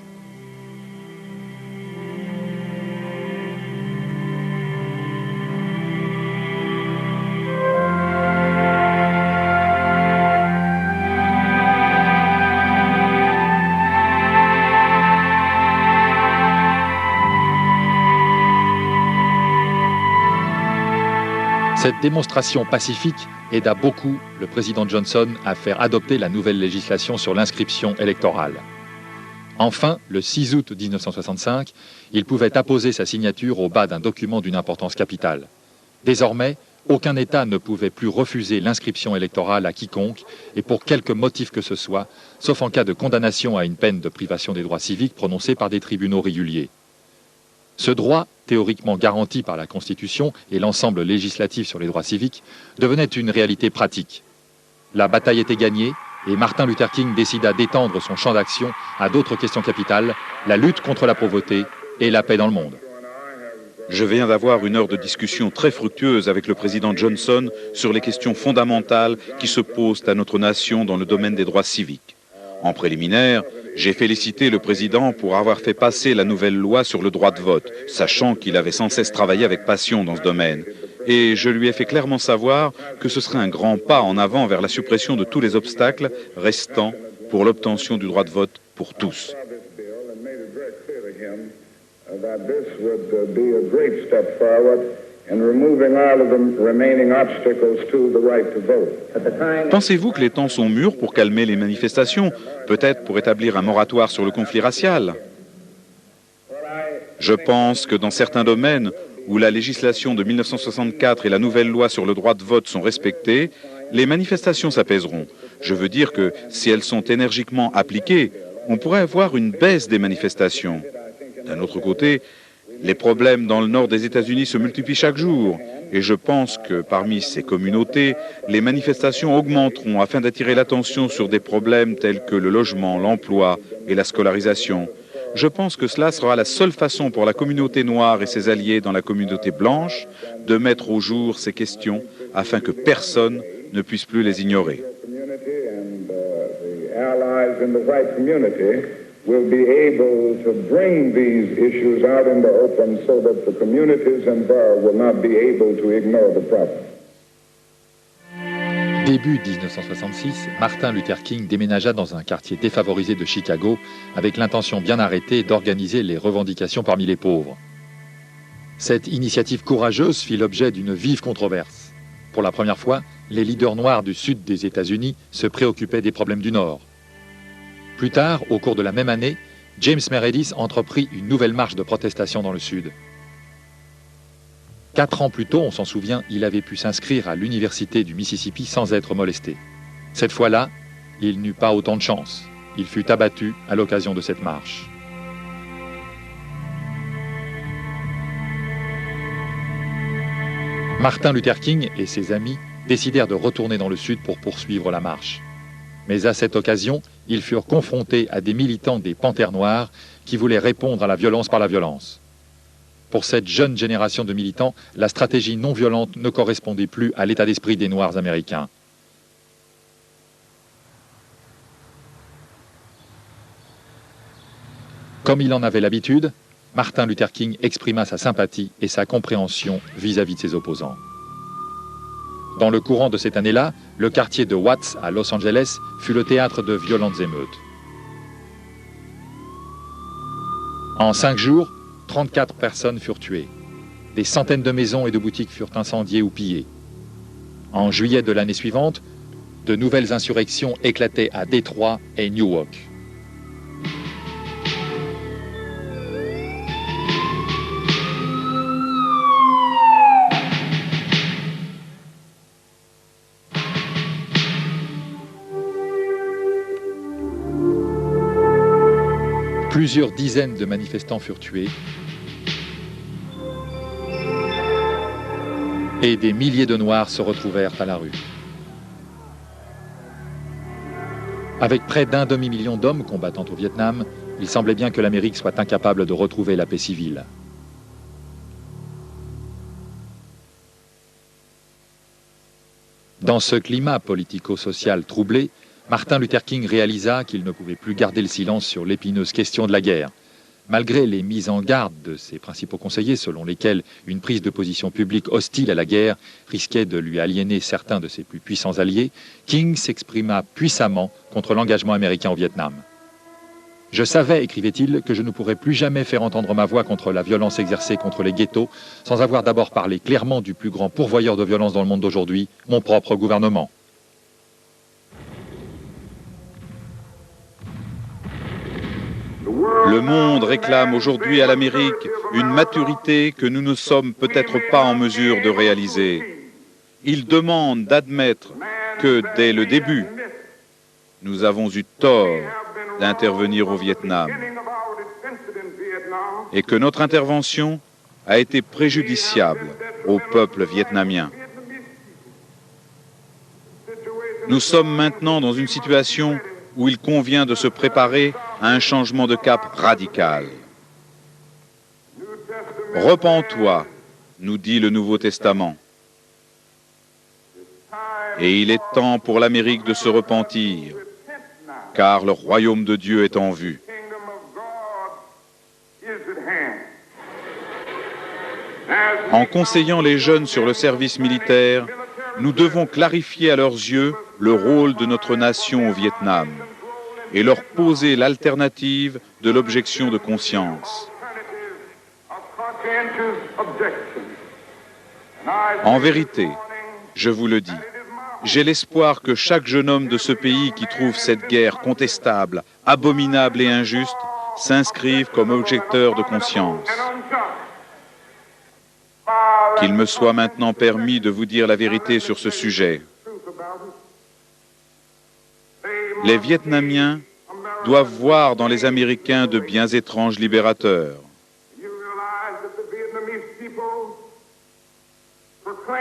Cette démonstration pacifique aida beaucoup le président Johnson à faire adopter la nouvelle législation sur l'inscription électorale. Enfin, le 6 août 1965, il pouvait apposer sa signature au bas d'un document d'une importance capitale. Désormais, aucun État ne pouvait plus refuser l'inscription électorale à quiconque et pour quelque motif que ce soit, sauf en cas de condamnation à une peine de privation des droits civiques prononcée par des tribunaux réguliers. Ce droit, théoriquement garanti par la Constitution et l'ensemble législatif sur les droits civiques, devenait une réalité pratique. La bataille était gagnée et Martin Luther King décida d'étendre son champ d'action à d'autres questions capitales, la lutte contre la pauvreté et la paix dans le monde. Je viens d'avoir une heure de discussion très fructueuse avec le président Johnson sur les questions fondamentales qui se posent à notre nation dans le domaine des droits civiques. En préliminaire, j'ai félicité le président pour avoir fait passer la nouvelle loi sur le droit de vote, sachant qu'il avait sans cesse travaillé avec passion dans ce domaine. Et je lui ai fait clairement savoir que ce serait un grand pas en avant vers la suppression de tous les obstacles restants pour l'obtention du droit de vote pour tous. Pensez-vous que les temps sont mûrs pour calmer les manifestations, peut-être pour établir un moratoire sur le conflit racial? Je pense que dans certains domaines où la législation de 1964 et la nouvelle loi sur le droit de vote sont respectées, les manifestations s'apaiseront. Je veux dire que si elles sont énergiquement appliquées, on pourrait avoir une baisse des manifestations. D'un autre côté, les problèmes dans le nord des États-Unis se multiplient chaque jour et je pense que parmi ces communautés, les manifestations augmenteront afin d'attirer l'attention sur des problèmes tels que le logement, l'emploi et la scolarisation. Je pense que cela sera la seule façon pour la communauté noire et ses alliés dans la communauté blanche de mettre au jour ces questions afin que personne ne puisse plus les ignorer. Will be able to bring these issues out in the open so that the communities involved will not be able to ignore the problem. Début 1966, Martin Luther King déménagea dans un quartier défavorisé de Chicago avec l'intention bien arrêtée d'organiser les revendications parmi les pauvres. Cette initiative courageuse fit l'objet d'une vive controverse. Pour la première fois, les leaders noirs du sud des États-Unis se préoccupaient des problèmes du nord. Plus tard, au cours de la même année, James Meredith entreprit une nouvelle marche de protestation dans le Sud. 4 ans plus tôt, on s'en souvient, il avait pu s'inscrire à l'université du Mississippi sans être molesté. Cette fois-là, il n'eut pas autant de chance. Il fut abattu à l'occasion de cette marche. Martin Luther King et ses amis décidèrent de retourner dans le Sud pour poursuivre la marche. Mais à cette occasion, ils furent confrontés à des militants des Panthères Noires qui voulaient répondre à la violence par la violence. Pour cette jeune génération de militants, la stratégie non violente ne correspondait plus à l'état d'esprit des Noirs américains. Comme il en avait l'habitude, Martin Luther King exprima sa sympathie et sa compréhension vis-à-vis de ses opposants. Dans le courant de cette année-là, le quartier de Watts à Los Angeles fut le théâtre de violentes émeutes. En 5 jours, 34 personnes furent tuées. Des centaines de maisons et de boutiques furent incendiées ou pillées. En juillet de l'année suivante, de nouvelles insurrections éclataient à Détroit et Newark. Plusieurs dizaines de manifestants furent tués et des milliers de Noirs se retrouvèrent à la rue. Avec près d'1 demi-million d'hommes combattant au Vietnam, il semblait bien que l'Amérique soit incapable de retrouver la paix civile. Dans ce climat politico-social troublé, Martin Luther King réalisa qu'il ne pouvait plus garder le silence sur l'épineuse question de la guerre. Malgré les mises en garde de ses principaux conseillers, selon lesquels une prise de position publique hostile à la guerre risquait de lui aliéner certains de ses plus puissants alliés, King s'exprima puissamment contre l'engagement américain au Vietnam. « Je savais, écrivait-il, que je ne pourrais plus jamais faire entendre ma voix contre la violence exercée contre les ghettos sans avoir d'abord parlé clairement du plus grand pourvoyeur de violence dans le monde d'aujourd'hui, mon propre gouvernement. » Le monde réclame aujourd'hui à l'Amérique une maturité que nous ne sommes peut-être pas en mesure de réaliser. Il demande d'admettre que dès le début, nous avons eu tort d'intervenir au Vietnam et que notre intervention a été préjudiciable au peuple vietnamien. Nous sommes maintenant dans une situation où il convient de se préparer à un changement de cap radical. « Repens-toi », nous dit le Nouveau Testament. Et il est temps pour l'Amérique de se repentir, car le royaume de Dieu est en vue. En conseillant les jeunes sur le service militaire, nous devons clarifier à leurs yeux le rôle de notre nation au Vietnam et leur poser l'alternative de l'objection de conscience. En vérité, je vous le dis, j'ai l'espoir que chaque jeune homme de ce pays qui trouve cette guerre contestable, abominable et injuste s'inscrive comme objecteur de conscience. Qu'il me soit maintenant permis de vous dire la vérité sur ce sujet. Les Vietnamiens doivent voir dans les Américains de bien étranges libérateurs.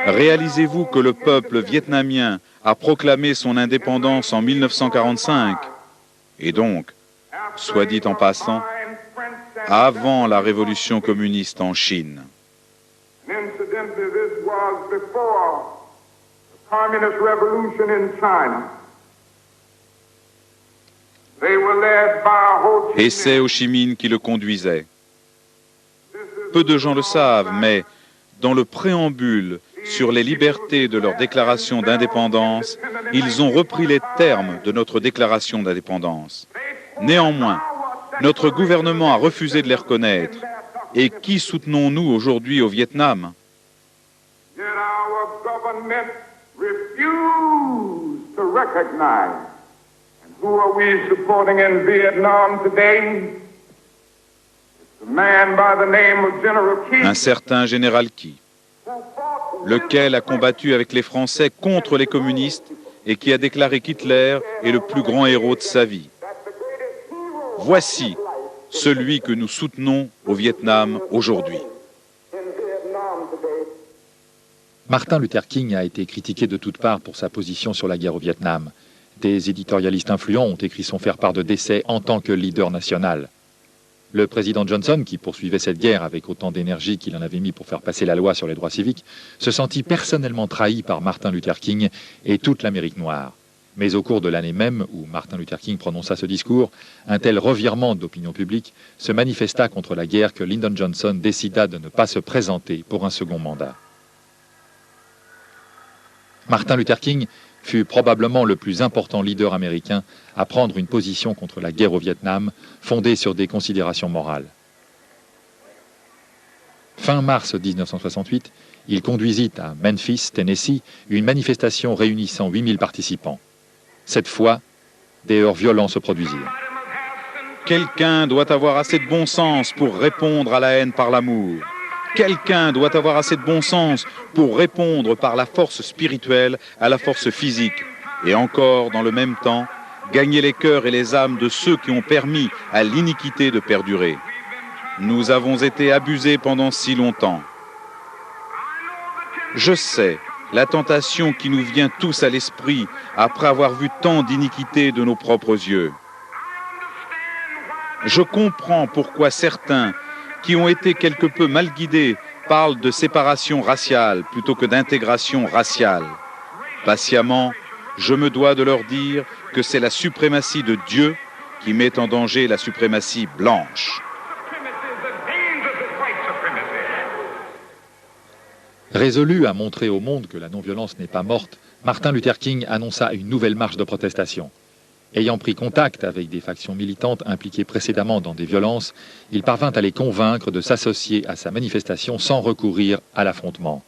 Réalisez-vous que le peuple vietnamien a proclamé son indépendance en 1945, et donc, soit dit en passant, avant la révolution communiste en Chine. Et c'est Ho Chi Minh qui le conduisait. Peu de gens le savent, mais dans le préambule sur les libertés de leur déclaration d'indépendance, ils ont repris les termes de notre déclaration d'indépendance. Néanmoins, notre gouvernement a refusé de les reconnaître. Et qui soutenons-nous aujourd'hui au Vietnam? Un certain général Key. lequel a combattu avec les Français contre les communistes et qui a déclaré qu'Hitler est le plus grand héros de sa vie. Voici celui que nous soutenons au Vietnam aujourd'hui. Martin Luther King a été critiqué de toutes parts pour sa position sur la guerre au Vietnam. Des éditorialistes influents ont écrit son faire-part de décès en tant que leader national. Le président Johnson, qui poursuivait cette guerre avec autant d'énergie qu'il en avait mis pour faire passer la loi sur les droits civiques, se sentit personnellement trahi par Martin Luther King et toute l'Amérique noire. Mais au cours de l'année même où Martin Luther King prononça ce discours, un tel revirement d'opinion publique se manifesta contre la guerre que Lyndon Johnson décida de ne pas se présenter pour un second mandat. Martin Luther King fut probablement le plus important leader américain à prendre une position contre la guerre au Vietnam, fondée sur des considérations morales. Fin mars 1968, il conduisit à Memphis, Tennessee, une manifestation réunissant 8000 participants. Cette fois, des heurts violents se produisirent. Quelqu'un doit avoir assez de bon sens pour répondre à la haine par l'amour. Quelqu'un doit avoir assez de bon sens pour répondre par la force spirituelle à la force physique. Et encore, dans le même temps, gagner les cœurs et les âmes de ceux qui ont permis à l'iniquité de perdurer. Nous avons été abusés pendant si longtemps. Je sais la tentation qui nous vient tous à l'esprit après avoir vu tant d'iniquité de nos propres yeux. Je comprends pourquoi certains qui ont été quelque peu mal guidés parlent de séparation raciale plutôt que d'intégration raciale. Patiemment, je me dois de leur dire que c'est la suprématie de Dieu qui met en danger la suprématie blanche. Résolu à montrer au monde que la non-violence n'est pas morte, Martin Luther King annonça une nouvelle marche de protestation. Ayant pris contact avec des factions militantes impliquées précédemment dans des violences, il parvint à les convaincre de s'associer à sa manifestation sans recourir à l'affrontement.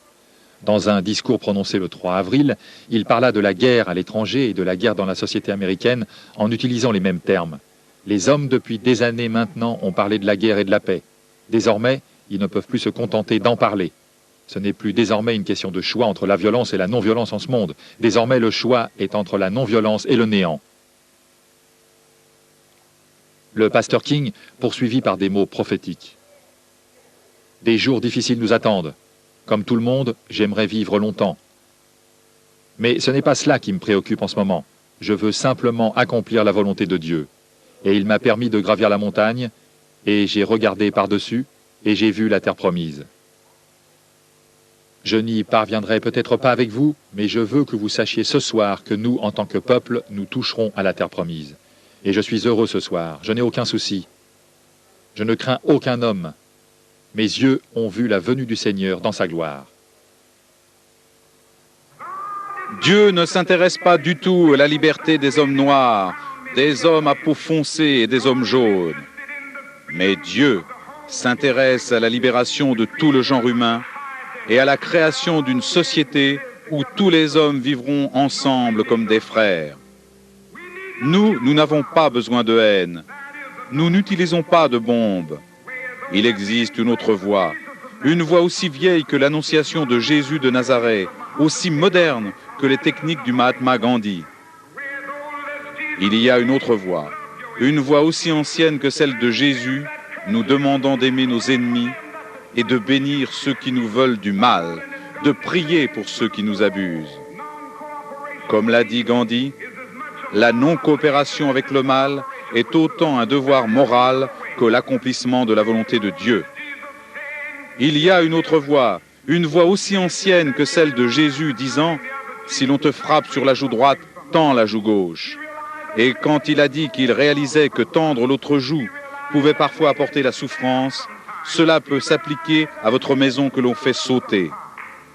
Dans un discours prononcé le 3 avril, il parla de la guerre à l'étranger et de la guerre dans la société américaine en utilisant les mêmes termes. Les hommes, depuis des années maintenant, ont parlé de la guerre et de la paix. Désormais, ils ne peuvent plus se contenter d'en parler. Ce n'est plus désormais une question de choix entre la violence et la non-violence en ce monde. Désormais, le choix est entre la non-violence et le néant. Le pasteur King poursuivit par des mots prophétiques. « Des jours difficiles nous attendent. Comme tout le monde, j'aimerais vivre longtemps. Mais ce n'est pas cela qui me préoccupe en ce moment. Je veux simplement accomplir la volonté de Dieu. Et il m'a permis de gravir la montagne, et j'ai regardé par-dessus, et j'ai vu la terre promise. Je n'y parviendrai peut-être pas avec vous, mais je veux que vous sachiez ce soir que nous, en tant que peuple, nous toucherons à la terre promise. Et je suis heureux ce soir, je n'ai aucun souci. Je ne crains aucun homme. Mes yeux ont vu la venue du Seigneur dans sa gloire. » Dieu ne s'intéresse pas du tout à la liberté des hommes noirs, des hommes à peau foncée et des hommes jaunes. Mais Dieu s'intéresse à la libération de tout le genre humain et à la création d'une société où tous les hommes vivront ensemble comme des frères. Nous n'avons pas besoin de haine. Nous n'utilisons pas de bombes. Il existe une autre voie, une voie aussi vieille que l'annonciation de Jésus de Nazareth, aussi moderne que les techniques du Mahatma Gandhi. Il y a une autre voie, une voie aussi ancienne que celle de Jésus, nous demandant d'aimer nos ennemis et de bénir ceux qui nous veulent du mal, de prier pour ceux qui nous abusent. Comme l'a dit Gandhi, la non-coopération avec le mal est autant un devoir moral que l'accomplissement de la volonté de Dieu. Il y a une autre voie, une voie aussi ancienne que celle de Jésus disant « Si l'on te frappe sur la joue droite, tends la joue gauche ». Et quand il a dit qu'il réalisait que tendre l'autre joue pouvait parfois apporter la souffrance, cela peut s'appliquer à votre maison que l'on fait sauter.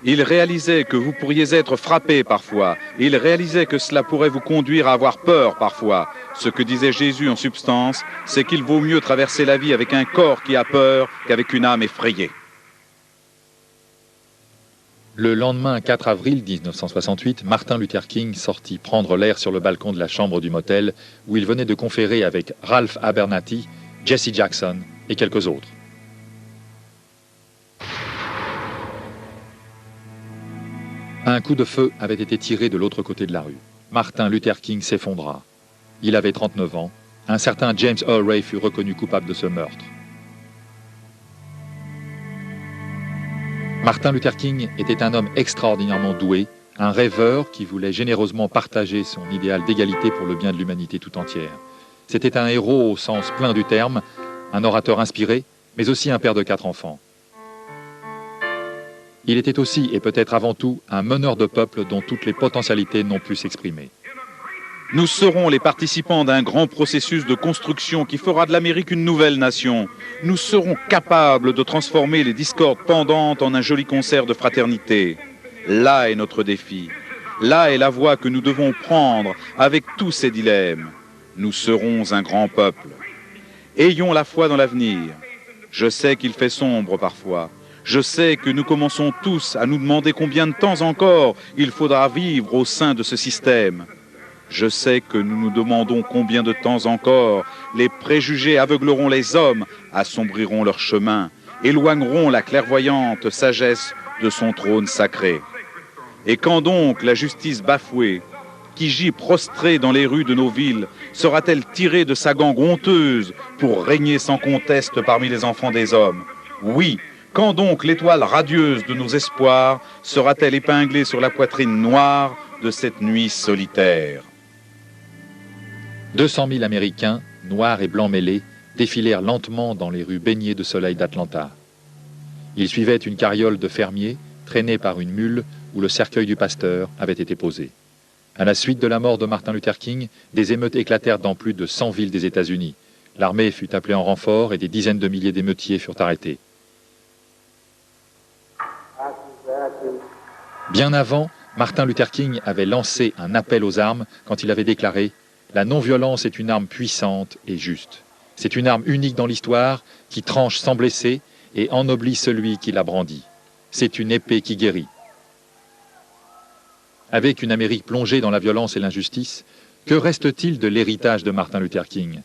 Il réalisait que vous pourriez être frappé parfois. Il réalisait que cela pourrait vous conduire à avoir peur parfois. Ce que disait Jésus en substance, c'est qu'il vaut mieux traverser la vie avec un corps qui a peur qu'avec une âme effrayée. Le lendemain 4 avril 1968, Martin Luther King sortit prendre l'air sur le balcon de la chambre du motel où il venait de conférer avec Ralph Abernathy, Jesse Jackson et quelques autres. Un coup de feu avait été tiré de l'autre côté de la rue. Martin Luther King s'effondra. Il avait 39 ans. Un certain James Earl Ray fut reconnu coupable de ce meurtre. Martin Luther King était un homme extraordinairement doué, un rêveur qui voulait généreusement partager son idéal d'égalité pour le bien de l'humanité tout entière. C'était un héros au sens plein du terme, un orateur inspiré, mais aussi un père de 4 enfants. Il était aussi, et peut-être avant tout, un meneur de peuple dont toutes les potentialités n'ont pu s'exprimer. Nous serons les participants d'un grand processus de construction qui fera de l'Amérique une nouvelle nation. Nous serons capables de transformer les discordes pendantes en un joli concert de fraternité. Là est notre défi. Là est la voie que nous devons prendre avec tous ces dilemmes. Nous serons un grand peuple. Ayons la foi dans l'avenir. Je sais qu'il fait sombre parfois. Je sais que nous commençons tous à nous demander combien de temps encore il faudra vivre au sein de ce système. Je sais que nous nous demandons combien de temps encore les préjugés aveugleront les hommes, assombriront leur chemin, éloigneront la clairvoyante sagesse de son trône sacré. Et quand donc la justice bafouée, qui gît prostrée dans les rues de nos villes, sera-t-elle tirée de sa gangue honteuse pour régner sans conteste parmi les enfants des hommes? Oui, quand donc l'étoile radieuse de nos espoirs sera-t-elle épinglée sur la poitrine noire de cette nuit solitaire? 200 000 Américains, noirs et blancs mêlés, défilèrent lentement dans les rues baignées de soleil d'Atlanta. Ils suivaient une carriole de fermiers, traînée par une mule où le cercueil du pasteur avait été posé. À la suite de la mort de Martin Luther King, des émeutes éclatèrent dans plus de 100 villes des États-Unis. L'armée fut appelée en renfort et des dizaines de milliers d'émeutiers furent arrêtés. Bien avant, Martin Luther King avait lancé un appel aux armes quand il avait déclaré « La non-violence est une arme puissante et juste. C'est une arme unique dans l'histoire qui tranche sans blesser et ennoblit celui qui la brandit. C'est une épée qui guérit. » Avec une Amérique plongée dans la violence et l'injustice, que reste-t-il de l'héritage de Martin Luther King?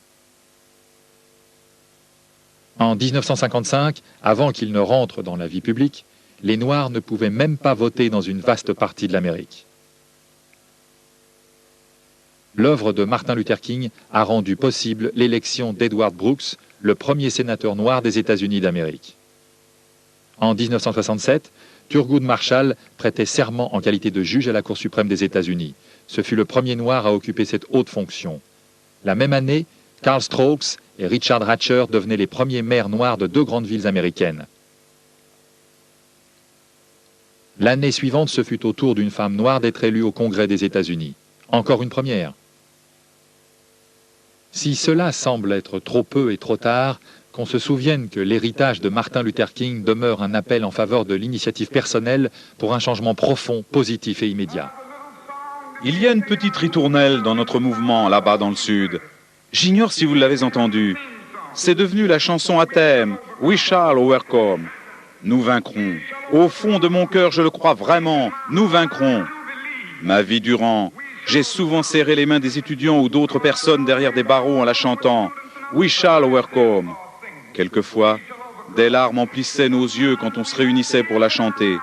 En 1955, avant qu'il ne rentre dans la vie publique, les Noirs ne pouvaient même pas voter dans une vaste partie de l'Amérique. L'œuvre de Martin Luther King a rendu possible l'élection d'Edward Brooks, le premier sénateur noir des États-Unis d'Amérique. En 1967, Thurgood Marshall prêtait serment en qualité de juge à la Cour suprême des États-Unis. Ce fut le premier noir à occuper cette haute fonction. La même année, Carl Stokes et Richard Hatcher devenaient les premiers maires noirs de 2 grandes villes américaines. L'année suivante, ce fut au tour d'une femme noire d'être élue au Congrès des États-Unis. Encore une première. Si cela semble être trop peu et trop tard, qu'on se souvienne que l'héritage de Martin Luther King demeure un appel en faveur de l'initiative personnelle pour un changement profond, positif et immédiat. Il y a une petite ritournelle dans notre mouvement, là-bas dans le sud. J'ignore si vous l'avez entendu. C'est devenu la chanson à thème « We shall overcome ». Nous vaincrons. Au fond de mon cœur, je le crois vraiment, nous vaincrons. Ma vie durant, j'ai souvent serré les mains des étudiants ou d'autres personnes derrière des barreaux en la chantant « We shall overcome ». Quelquefois, des larmes emplissaient nos yeux quand on se réunissait pour la chanter.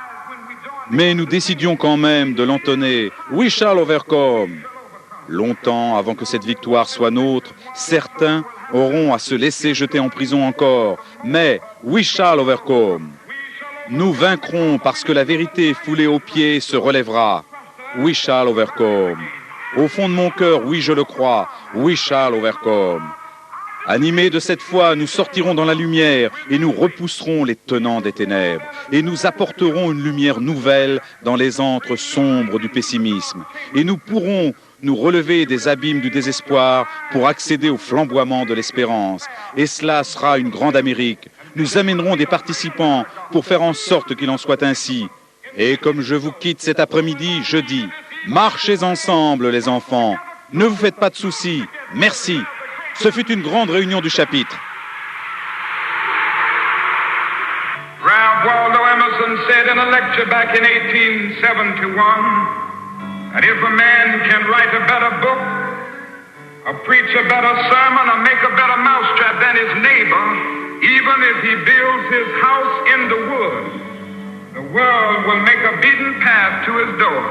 Mais nous décidions quand même de l'entonner « We shall overcome ». Longtemps avant que cette victoire soit nôtre, certains auront à se laisser jeter en prison encore. Mais « We shall overcome ». Nous vaincrons parce que la vérité foulée aux pieds se relèvera. We shall overcome. Au fond de mon cœur, oui, je le crois. We shall overcome. Animés de cette foi, nous sortirons dans la lumière et nous repousserons les tenants des ténèbres. Et nous apporterons une lumière nouvelle dans les antres sombres du pessimisme. Et nous pourrons nous relever des abîmes du désespoir pour accéder au flamboiement de l'espérance. Et cela sera une grande Amérique. Nous amènerons des participants pour faire en sorte qu'il en soit ainsi. Et comme je vous quitte cet après-midi, je dis, marchez ensemble les enfants, ne vous faites pas de soucis, merci. Ce fut une grande réunion du chapitre. Ralph Waldo Emerson said in a lecture back in 1871 that if a man can write a better book, or preach a better sermon, or make a better mousetrap than his neighbor, even if he builds his house in the woods, the The world will make a beaten path to its door.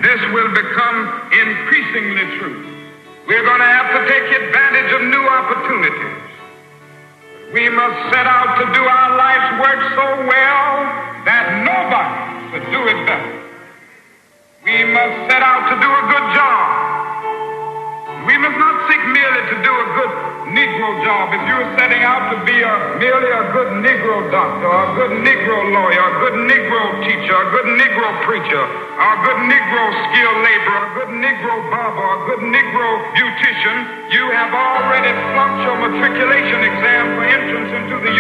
This will become increasingly true. We're going to have to take advantage of new opportunities. We must set out to do our life's work so well that nobody could do it better. We must set out to do a good job. We must not seek merely to do a good Negro job. If you're setting out to be merely a good Negro doctor, or a good Negro lawyer, a good Negro teacher, a good Negro preacher, or a good Negro skilled laborer, a good Negro barber, a good Negro beautician, you have already flunked your matriculation exam for entrance into the